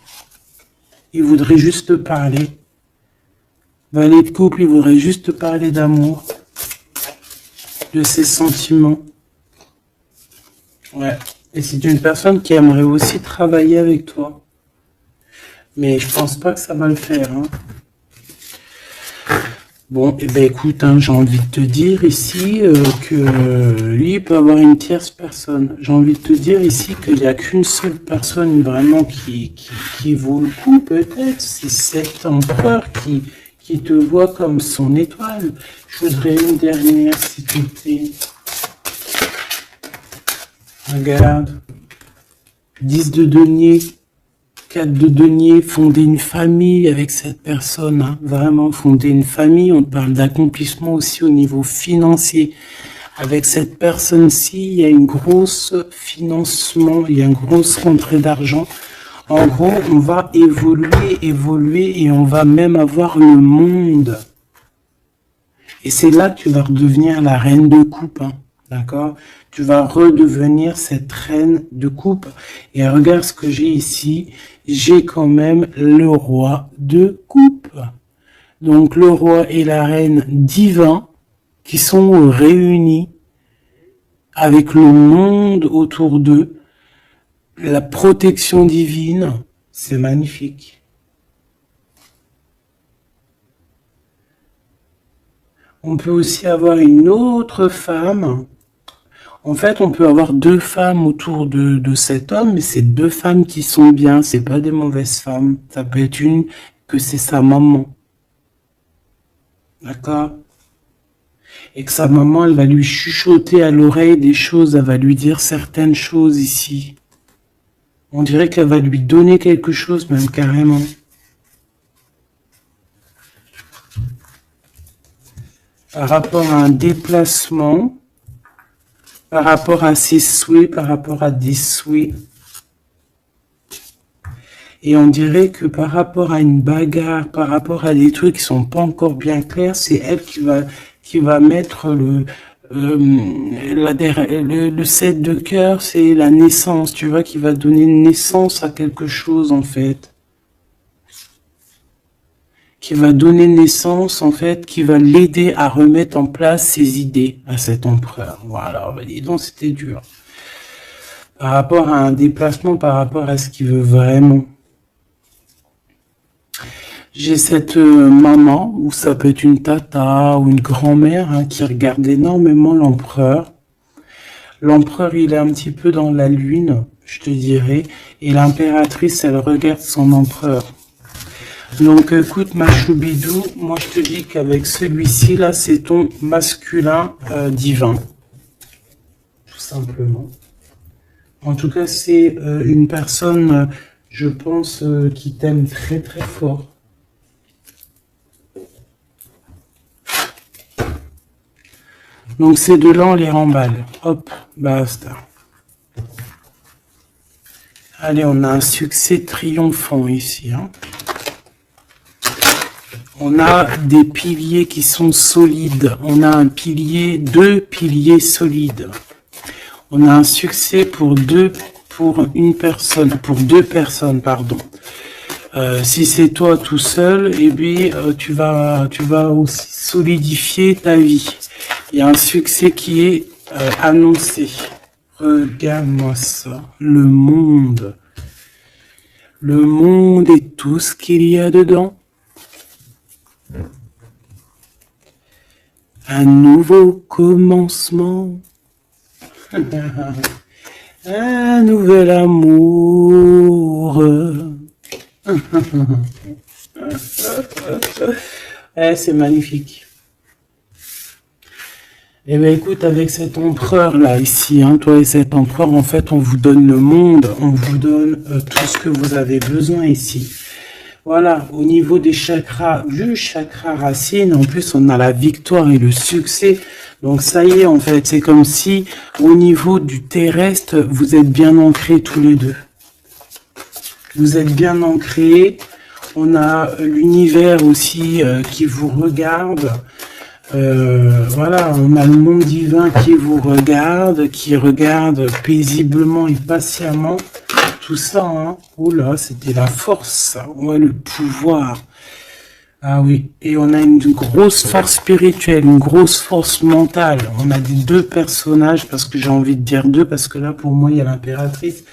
Il voudrait juste te parler. Valet de couple, il voudrait juste te parler d'amour, de ses sentiments. Ouais, et c'est une personne qui aimerait aussi travailler avec toi. Mais je pense pas que ça va le faire. Hein. Bon, et ben écoute, hein, j'ai envie de te dire ici que lui il peut avoir une tierce personne. J'ai envie de te dire ici qu'il n'y a qu'une seule personne vraiment qui vaut le coup, peut-être. C'est cet empereur qui te voit comme son étoile. Je voudrais une dernière, s'il te plaît. Regarde. 10 de denier. 4 de denier, fonder une famille avec cette personne, hein, vraiment fonder une famille. On parle d'accomplissement aussi au niveau financier. Avec cette personne-ci, il y a une grosse financement, il y a une grosse rentrée d'argent. En gros, on va évoluer et on va même avoir le monde. Et c'est là que tu vas redevenir la reine de coupe, hein, d'accord? Tu vas redevenir cette reine de coupe. Et regarde ce que j'ai ici. J'ai quand même le roi de coupe. Donc le roi et la reine divins qui sont réunis avec le monde autour d'eux. La protection divine, c'est magnifique. On peut aussi avoir une autre femme. En fait, on peut avoir deux femmes autour de cet homme, mais c'est deux femmes qui sont bien, c'est pas des mauvaises femmes. Ça peut être une que c'est sa maman. D'accord? Et que sa maman, elle va lui chuchoter à l'oreille des choses, elle va lui dire certaines choses ici. On dirait qu'elle va lui donner quelque chose, même carrément. Par rapport à un déplacement, par rapport à ses souhaits, par rapport à des souhaits. Et on dirait que par rapport à une bagarre, par rapport à des trucs qui sont pas encore bien clairs, c'est elle qui va mettre le 7 de cœur, c'est la naissance, tu vois, qui va donner naissance à quelque chose, en fait. Qui va donner naissance, en fait, qui va l'aider à remettre en place ses idées à cet empereur. Voilà, dis donc, c'était dur. Par rapport à un déplacement, par rapport à ce qu'il veut vraiment. J'ai cette maman, ou ça peut être une tata ou une grand-mère, hein, qui regarde énormément l'empereur. L'empereur, il est un petit peu dans la lune, je te dirais, et l'impératrice, elle regarde son empereur. Donc écoute ma choubidou, moi je te dis qu'avec celui-ci là, c'est ton masculin divin. Tout simplement. En tout cas, c'est une personne, je pense, qui t'aime très très fort. Donc ces deux-là, on les remballe. Hop, basta. Allez, on a un succès triomphant ici, hein. On a des piliers qui sont solides. On a un pilier, deux piliers solides. On a un succès pour deux personnes, pardon. Si c'est toi tout seul, eh bien, tu vas aussi solidifier ta vie. Il y a un succès qui est annoncé. Regarde-moi ça. Le monde. Le monde et tout ce qu'il y a dedans. Un nouveau commencement. Un nouvel amour. C'est magnifique. Eh bien écoute, avec cet empereur là ici, hein, toi et cet empereur, en fait on vous donne le monde, on vous donne tout ce que vous avez besoin ici. Voilà, au niveau des chakras, du chakra racine, en plus on a la victoire et le succès. Donc ça y est, en fait, c'est comme si au niveau du terrestre, vous êtes bien ancrés tous les deux. Vous êtes bien ancrés. On a l'univers aussi qui vous regarde. Voilà, on a le monde divin qui vous regarde, qui regarde paisiblement et patiemment. Tout ça, hein. Oula, c'était la force, ça. Ouais, le pouvoir. Ah oui, et on a une grosse force spirituelle, une grosse force mentale. On a des deux personnages, parce que j'ai envie de dire deux, parce que là, pour moi, il y a l'impératrice.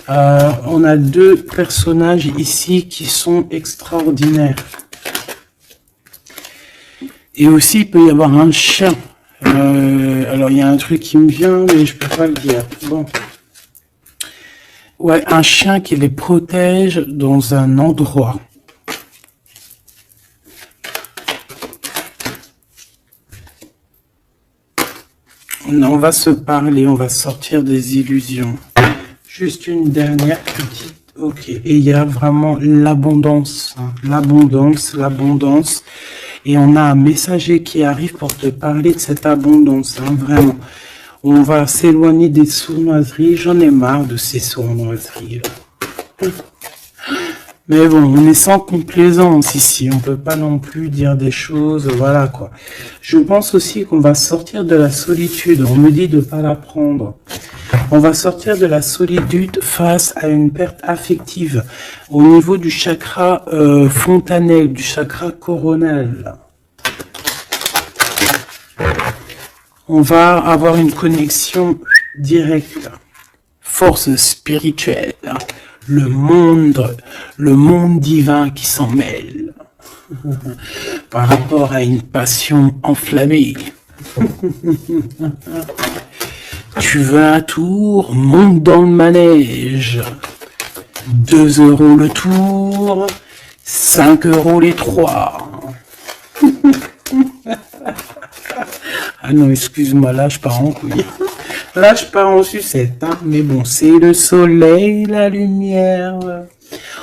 On a deux personnages ici qui sont extraordinaires. Et aussi, il peut y avoir un chien. Alors, il y a un truc qui me vient, mais je peux pas le dire. Bon. Ouais, un chien qui les protège dans un endroit. On va se parler, on va sortir des illusions. Juste une dernière petite. Ok, et il y a vraiment l'abondance, hein, l'abondance. Et on a un messager qui arrive pour te parler de cette abondance, hein, vraiment. On va s'éloigner des sournoiseries. J'en ai marre de ces sournoiseries. Mais bon, on est sans complaisance ici. On peut pas non plus dire des choses, voilà quoi. Je pense aussi qu'on va sortir de la solitude. On me dit de pas la prendre. On va sortir de la solitude face à une perte affective au niveau du chakra fontanelle, du chakra coronal. On va avoir une connexion directe, force spirituelle, le monde divin qui s'en mêle par rapport à une passion enflammée. Tu veux un tour, monte dans le manège. 2 € le tour, 5 € les 3. Ah non, excuse-moi, là je pars en couille. Là je pars en sucette, hein. Mais bon, c'est le soleil, la lumière.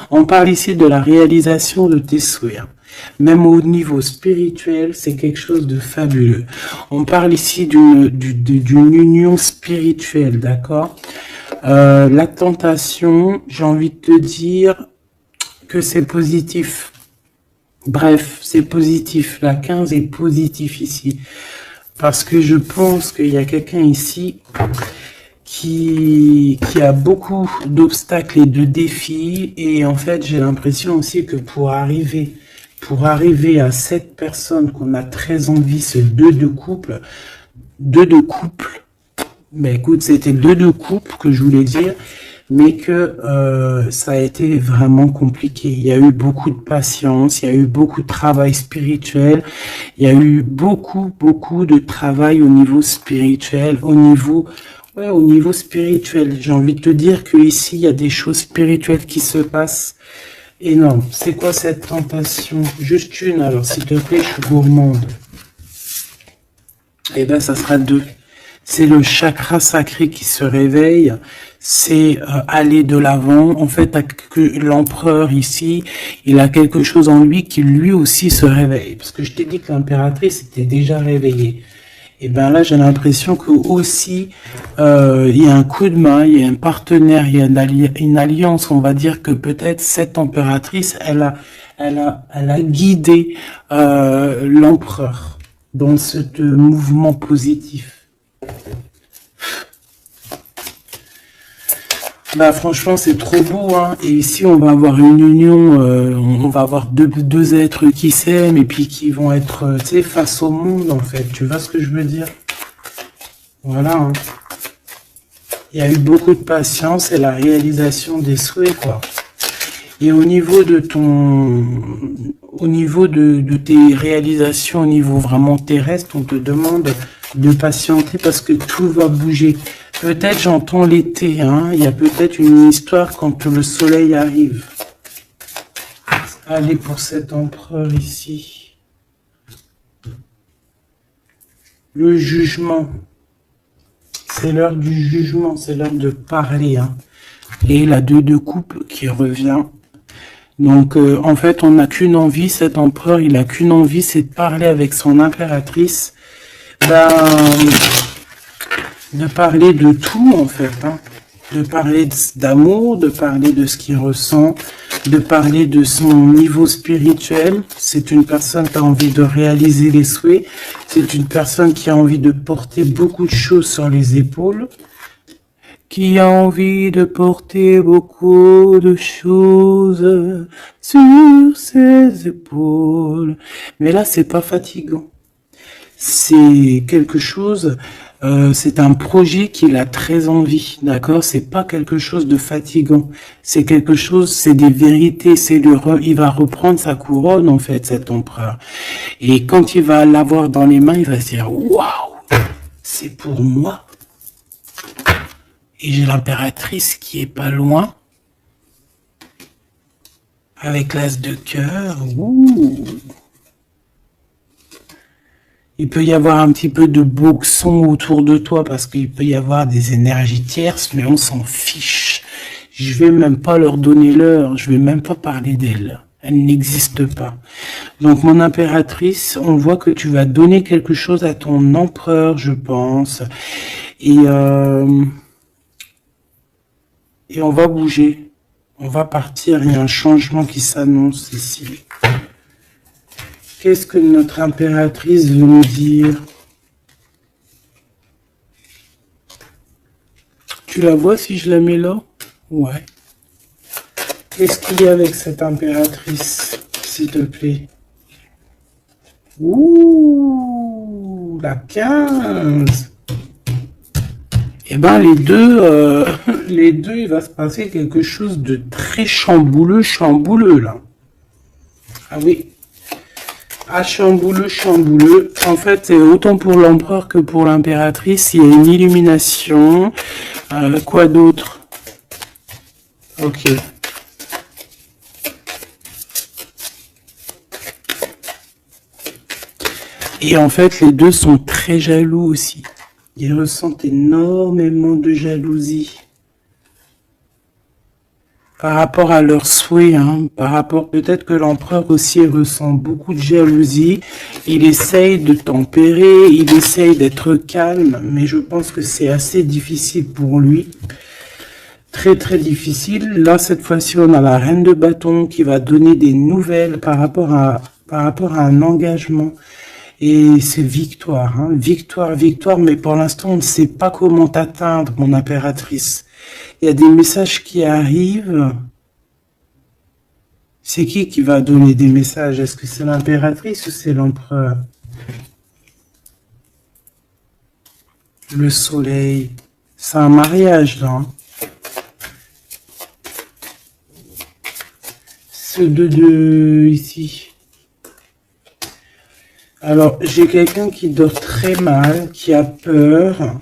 On parle ici de la réalisation de tes souhaits. Même au niveau spirituel, c'est quelque chose de fabuleux. On parle ici d'une union spirituelle, d'accord? La tentation, j'ai envie de te dire que c'est positif. Bref, c'est positif. La 15 est positif ici. Parce que je pense qu'il y a quelqu'un ici qui a beaucoup d'obstacles et de défis. Et en fait, j'ai l'impression aussi que pour arriver à cette personne qu'on a très envie, ce deux de couple, mais écoute, c'était deux de couple que je voulais dire, mais que ça a été vraiment compliqué. Il y a eu beaucoup de patience, il y a eu beaucoup de travail spirituel, il y a eu beaucoup de travail au niveau spirituel, au niveau spirituel. J'ai envie de te dire que ici il y a des choses spirituelles qui se passent énormes. C'est quoi cette tentation? Juste une, alors s'il te plaît, je suis gourmande. Eh ben, ça sera 2. C'est le chakra sacré qui se réveille, c'est aller de l'avant. En fait, l'empereur ici, il a quelque chose en lui qui lui aussi se réveille. Parce que je t'ai dit que l'impératrice était déjà réveillée. Et ben là, j'ai l'impression que aussi, il y a un coup de main, il y a un partenaire, il y a une alliance. On va dire que peut-être cette impératrice, elle a guidé l'empereur dans ce mouvement positif. Bah franchement c'est trop beau, hein. Et ici on va avoir une union, on va avoir deux êtres qui s'aiment et puis qui vont être, tu sais, face au monde en fait. Tu vois ce que je veux dire? Voilà, hein. Il y a eu beaucoup de patience et la réalisation des souhaits, quoi. Et au niveau de tes réalisations au niveau vraiment terrestre, on te demande de patienter parce que tout va bouger. Peut-être j'entends l'été, hein. Il y a peut-être une histoire quand le soleil arrive. Allez, pour cet empereur ici. Le jugement. C'est l'heure du jugement, c'est l'heure de parler, hein. Et la 2 de coupe qui revient. Donc, en fait, on n'a qu'une envie, cet empereur, il a qu'une envie, c'est de parler avec son impératrice. De parler de tout, en fait, hein. De parler d'amour, de parler de ce qu'il ressent, de parler de son niveau spirituel. C'est une personne qui a envie de réaliser les souhaits. C'est une personne qui a envie de porter beaucoup de choses sur les épaules. Qui a envie de porter beaucoup de choses sur ses épaules. Mais là, c'est pas fatigant. C'est quelque chose, c'est un projet qu'il a très envie, d'accord? C'est pas quelque chose de fatigant. C'est quelque chose, c'est des vérités, il va reprendre sa couronne, en fait, cet empereur. Et quand il va l'avoir dans les mains, il va se dire, waouh, c'est pour moi. Et j'ai l'impératrice qui est pas loin. Avec l'as de cœur. Ouh. Il peut y avoir un petit peu de boxon autour de toi parce qu'il peut y avoir des énergies tierces, mais on s'en fiche. Je vais même pas leur donner l'heure, je vais même pas parler d'elle. Elle n'existe pas. Donc mon impératrice, on voit que tu vas donner quelque chose à ton empereur, je pense. Et on va bouger. On va partir, il y a un changement qui s'annonce ici. Qu'est-ce que notre impératrice veut nous dire? Tu la vois si je la mets là? Ouais. Qu'est-ce qu'il y a avec cette impératrice, s'il te plaît? Ouh, la 15. Eh ben, les deux, il va se passer quelque chose de très chambouleux, là. Ah oui. Ah, chambouleux. En fait, autant pour l'empereur que pour l'impératrice, il y a une illumination. Quoi d'autre? Ok. Et en fait, les deux sont très jaloux aussi. Ils ressentent énormément de jalousie par rapport à leurs souhaits, hein, par rapport, peut-être que l'empereur aussi ressent beaucoup de jalousie. Il essaye de tempérer, il essaye d'être calme, mais je pense que c'est assez difficile pour lui. Très très difficile. Là, cette fois-ci, on a la reine de bâton qui va donner des nouvelles par rapport à un engagement. Et c'est victoire, hein, victoire, mais pour l'instant, on ne sait pas comment t'atteindre, mon impératrice. Il y a des messages qui arrivent. C'est qui va donner des messages? Est-ce que c'est l'impératrice ou c'est l'empereur? Le soleil. C'est un mariage, là. Hein. Ce 2 ici. Alors, j'ai quelqu'un qui dort très mal, qui a peur,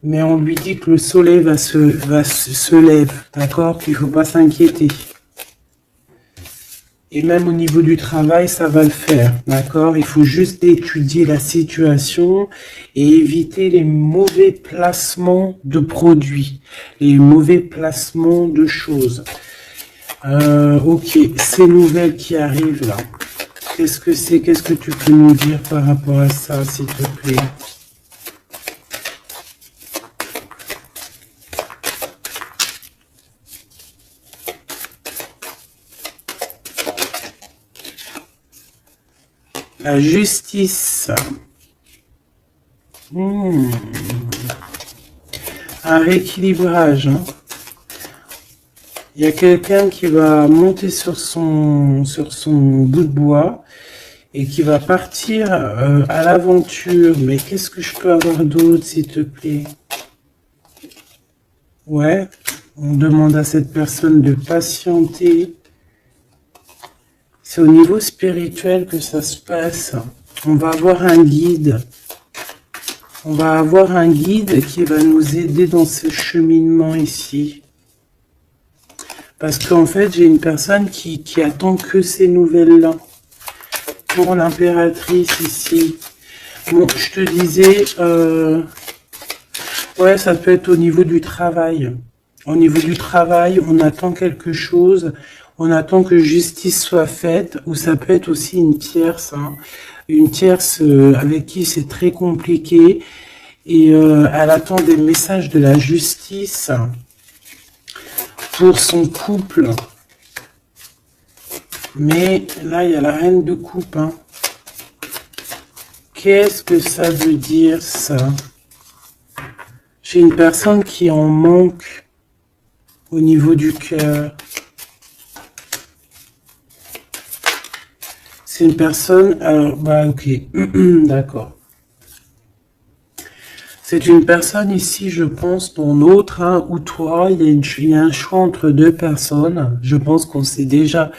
mais on lui dit que le soleil se lève, d'accord, qu'il ne faut pas s'inquiéter. Et même au niveau du travail, ça va le faire, d'accord. Il faut juste étudier la situation et éviter les mauvais placements de produits, les mauvais placements de choses. Ok, ces nouvelles qui arrivent là. Qu'est-ce que c'est? Qu'est-ce que tu peux nous dire par rapport à ça, s'il te plaît? La justice. Un rééquilibrage. Hein. Il y a quelqu'un qui va monter sur son bout de bois et qui va partir à l'aventure. Mais qu'est-ce que je peux avoir d'autre, s'il te plaît? Ouais, on demande à cette personne de patienter. C'est au niveau spirituel que ça se passe. On va avoir un guide. On va avoir un guide qui va nous aider dans ce cheminement ici. Parce qu'en fait, j'ai une personne qui attend que ces nouvelles-là. Pour l'impératrice ici. Bon, je te disais, ouais, ça peut être au niveau du travail. Au niveau du travail, on attend quelque chose, on attend que justice soit faite, ou ça peut être aussi une tierce, hein. Une tierce avec qui c'est très compliqué, et elle attend des messages de la justice pour son couple. Mais là, il y a la reine de coupe. Hein. Qu'est-ce que ça veut dire, ça? J'ai une personne qui en manque au niveau du cœur. C'est une personne... Alors, bah, ok. D'accord. C'est une personne ici, je pense, ton autre, hein, ou toi, il y a un choix entre deux personnes. Je pense qu'on sait déjà...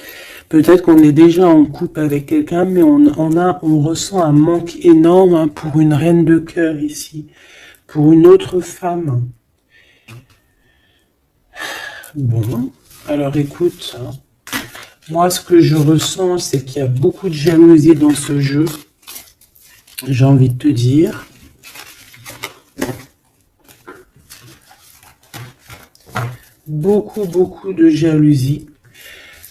Peut-être qu'on est déjà en couple avec quelqu'un, mais on ressent un manque énorme, hein, pour une reine de cœur ici, pour une autre femme. Bon, alors écoute, hein, moi ce que je ressens, c'est qu'il y a beaucoup de jalousie dans ce jeu, j'ai envie de te dire. Beaucoup de jalousie.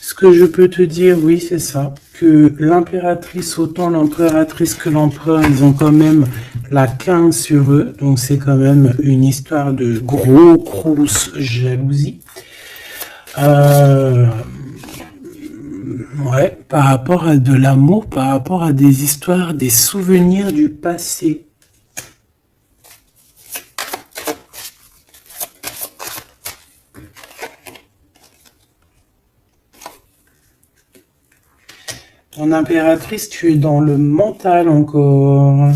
Ce que je peux te dire, oui, c'est ça, que l'impératrice, autant l'impératrice que l'empereur, ils ont quand même la 15 sur eux, donc c'est quand même une histoire de grosse jalousie. Euh, ouais, par rapport à de l'amour, par rapport à des histoires, des souvenirs du passé. Ton impératrice, tu es dans le mental encore.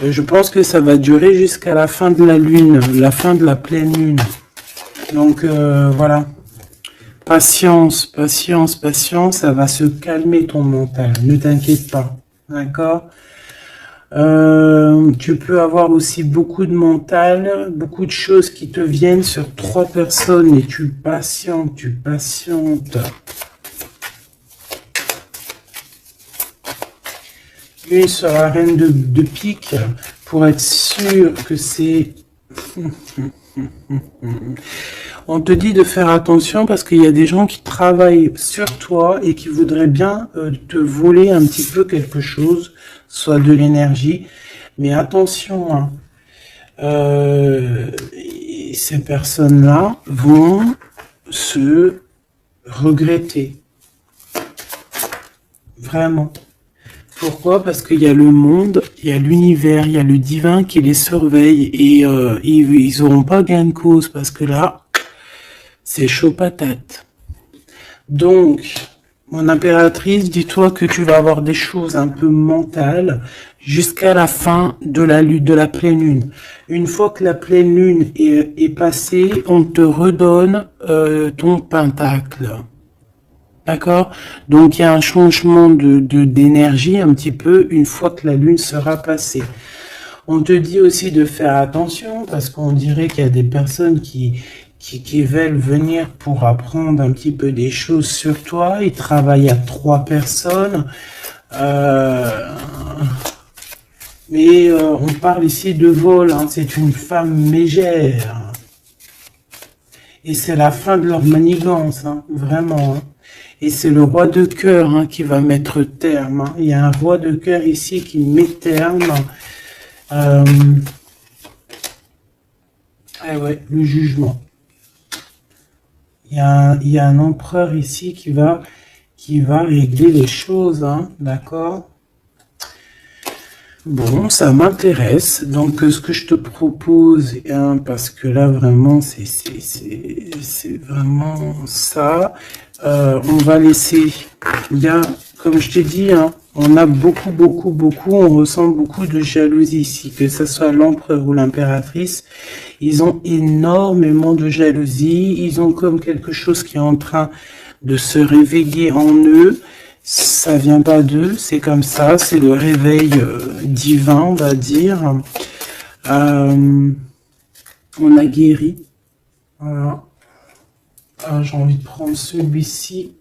Je pense que ça va durer jusqu'à la fin de la lune, la fin de la pleine lune. Donc voilà. Patience, patience, patience, ça va se calmer ton mental. Ne t'inquiète pas. D'accord? Tu peux avoir aussi beaucoup de mental, beaucoup de choses qui te viennent sur 3 personnes et tu patientes, tu patientes. Une sur la reine de pique pour être sûr que c'est... On te dit de faire attention parce qu'il y a des gens qui travaillent sur toi et qui voudraient bien te voler un petit peu quelque chose, soit de l'énergie. Mais attention, hein, ces personnes-là vont se regretter. Vraiment. Pourquoi? Parce qu'il y a le monde, il y a l'univers, il y a le divin qui les surveille et ils n'auront pas gain de cause parce que là, c'est chaud patate. Donc, mon impératrice, dis-toi que tu vas avoir des choses un peu mentales jusqu'à la fin de la pleine lune. Une fois que la pleine lune est passée, on te redonne ton pentacle. D'accord? Donc il y a un changement d'énergie un petit peu une fois que la lune sera passée. On te dit aussi de faire attention parce qu'on dirait qu'il y a des personnes qui veulent venir pour apprendre un petit peu des choses sur toi. Ils travaillent à 3 personnes. Mais on parle ici de vol, hein. C'est une femme mégère. Et c'est la fin de leur manigance, hein, vraiment. Hein. Et c'est le roi de cœur hein, qui va mettre terme. Hein. Il y a un roi de cœur ici qui met terme. Ah ouais, le jugement. Il y a un empereur ici qui va régler les choses, hein, d'accord? Bon, ça m'intéresse. Donc, ce que je te propose, hein, parce que là, vraiment, c'est vraiment ça. On va laisser, bien, comme je t'ai dit, hein, on a beaucoup, on ressent beaucoup de jalousie ici, que ce soit l'empereur ou l'impératrice. Ils ont énormément de jalousie. Ils ont comme quelque chose qui est en train de se réveiller en eux. Ça vient pas d'eux, c'est comme ça, c'est le réveil divin, on va dire. On a guéri. Voilà. Ah, j'ai envie de prendre celui-ci.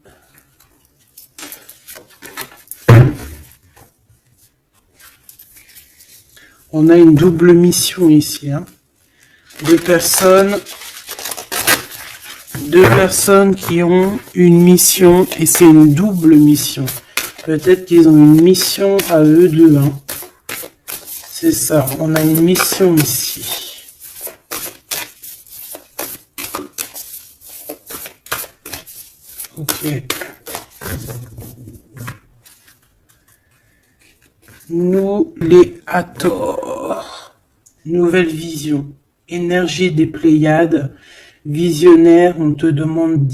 On a une double mission ici. Hein. Deux personnes qui ont une mission et c'est une double mission. Peut-être qu'ils ont une mission à eux deux. Hein. C'est ça, on a une mission ici. Ok. Nous les Hathor. Nouvelle vision. Énergie des Pléiades. Visionnaire, on te demande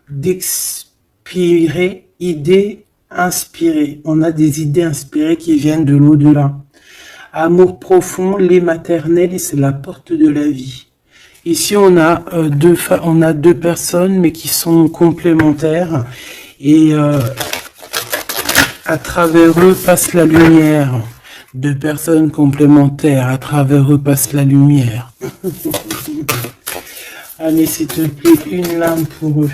d'expirer, idées inspirées. On a des idées inspirées qui viennent de l'au-delà. Amour profond, lait maternel, et c'est la porte de la vie. Ici, on a deux personnes, mais qui sont complémentaires. Et à travers eux passe la lumière. Deux personnes complémentaires, à travers eux passe la lumière. Allez, s'il te plaît, une lame pour eux.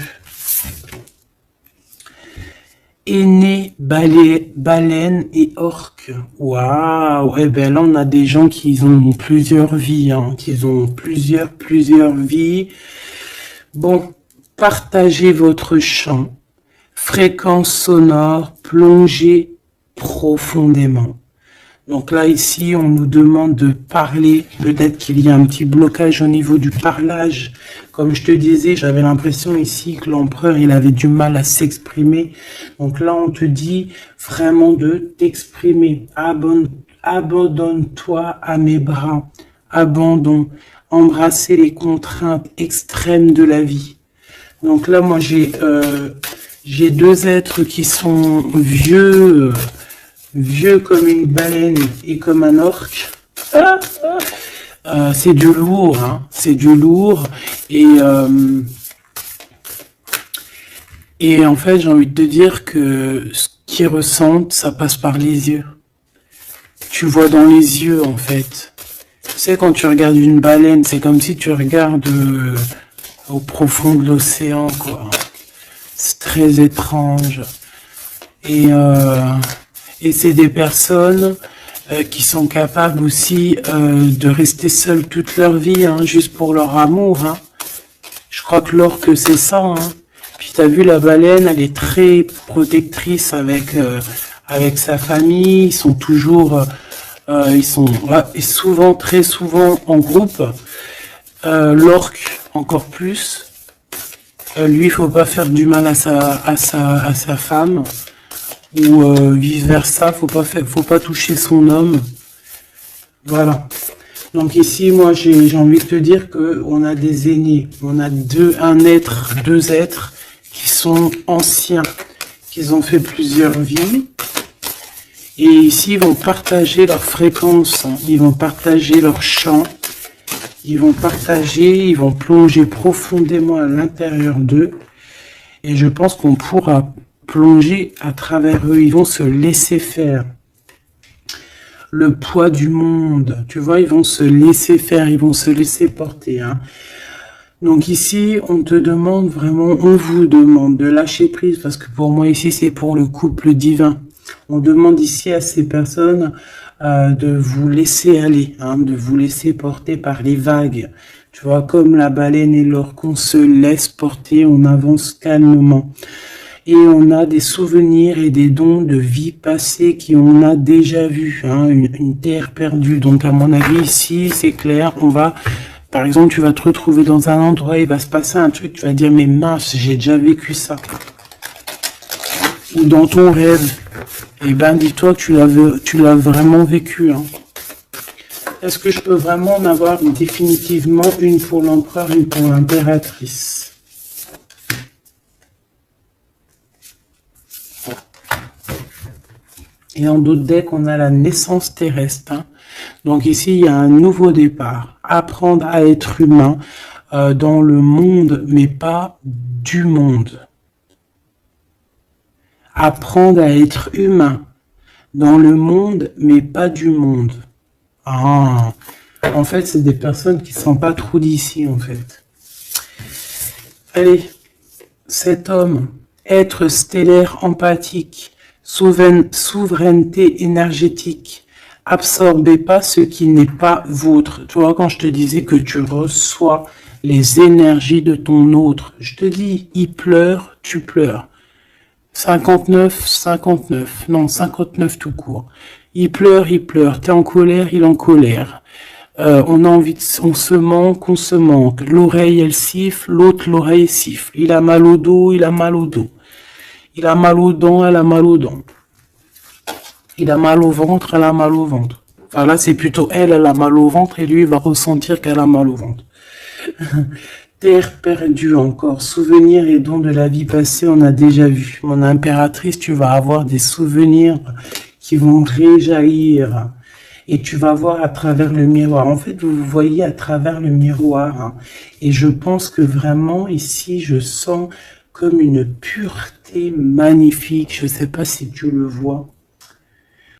Aîné, baleine et orque. Waouh! Eh ben là, on a des gens qui ont plusieurs vies, hein, qui ont plusieurs vies. Bon, partagez votre champ. Fréquence sonore, plongez profondément. Donc là, ici, on nous demande de parler. Peut-être qu'il y a un petit blocage au niveau du parlage. Comme je te disais, j'avais l'impression ici que l'empereur, il avait du mal à s'exprimer. Donc là, on te dit vraiment de t'exprimer. Abandonne-toi à mes bras. Abandon. Embrasser les contraintes extrêmes de la vie. Donc là, moi, j'ai deux êtres qui sont vieux, vieux comme une baleine et comme un orque. C'est du lourd, hein. C'est du lourd. Et en fait, j'ai envie de te dire que ce qu'ils ressentent, ça passe par les yeux. Tu vois dans les yeux, en fait. Tu sais, quand tu regardes une baleine, c'est comme si tu regardes au profond de l'océan, quoi. C'est très étrange. Et c'est des personnes qui sont capables aussi de rester seules toute leur vie, hein, juste pour leur amour. Hein. Je crois que l'orque, c'est ça. Hein. Puis t'as vu, la baleine, elle est très protectrice avec sa famille. Ils sont toujours, ils sont souvent, très souvent en groupe. L'orque, encore plus. Lui, il faut pas faire du mal à sa femme. Ou vice versa, faut pas toucher son homme. Voilà. Donc ici, moi, j'ai envie de te dire que on a des aînés, on a deux êtres qui sont anciens, qui ont fait plusieurs vies, et ici ils vont partager leur fréquence, hein. Ils vont partager leur chant, ils vont plonger profondément à l'intérieur d'eux, et je pense qu'on pourra plonger à travers eux, ils vont se laisser faire. Le poids du monde, tu vois, ils vont se laisser faire, ils vont se laisser porter. Hein. Donc ici, on te demande vraiment, on vous demande de lâcher prise, parce que pour moi ici, c'est pour le couple divin. On demande ici à ces personnes de vous laisser aller, hein, de vous laisser porter par les vagues. Tu vois, comme la baleine et l'orque, on se laisse porter, on avance calmement. Et on a des souvenirs et des dons de vie passée qu'on a déjà vus, hein, une terre perdue. Donc à mon avis ici, c'est clair, par exemple, tu vas te retrouver dans un endroit, il va se passer un truc, tu vas dire, mais mince, j'ai déjà vécu ça. Ou dans ton rêve, eh ben dis-toi que tu l'as vraiment vécu. Hein. Est-ce que je peux vraiment en avoir définitivement une pour l'empereur, une pour l'impératrice ? Et en d'autres decks, on a la naissance terrestre. Hein. Donc ici, il y a un nouveau départ. Apprendre à être humain dans le monde, mais pas du monde. Apprendre à être humain dans le monde, mais pas du monde. Ah, en fait, c'est des personnes qui ne sont pas trop d'ici, en fait. Allez, cet homme, être stellaire empathique, souveraineté énergétique. Absorbez pas ce qui n'est pas vôtre. Tu vois, quand je te disais que tu reçois les énergies de ton autre, je te dis, il pleure, tu pleures. 59, non, 59 tout court. Il pleure, t'es en colère, il est en colère. On a envie on se manque, L'oreille, elle siffle, l'autre, l'oreille siffle. Il a mal au dos, il a mal au dos. Il a mal aux dents, elle a mal aux dents. Il a mal au ventre, elle a mal au ventre. Enfin là, c'est plutôt elle a mal au ventre et lui, il va ressentir qu'elle a mal au ventre. Terre perdue encore, souvenirs et dons de la vie passée, on a déjà vu. Mon impératrice, tu vas avoir des souvenirs qui vont réjaillir. Et tu vas voir à travers le miroir. En fait, vous voyez à travers le miroir. Hein. Et je pense que vraiment, ici, je sens comme une pureté magnifique. Je ne sais pas si tu le vois.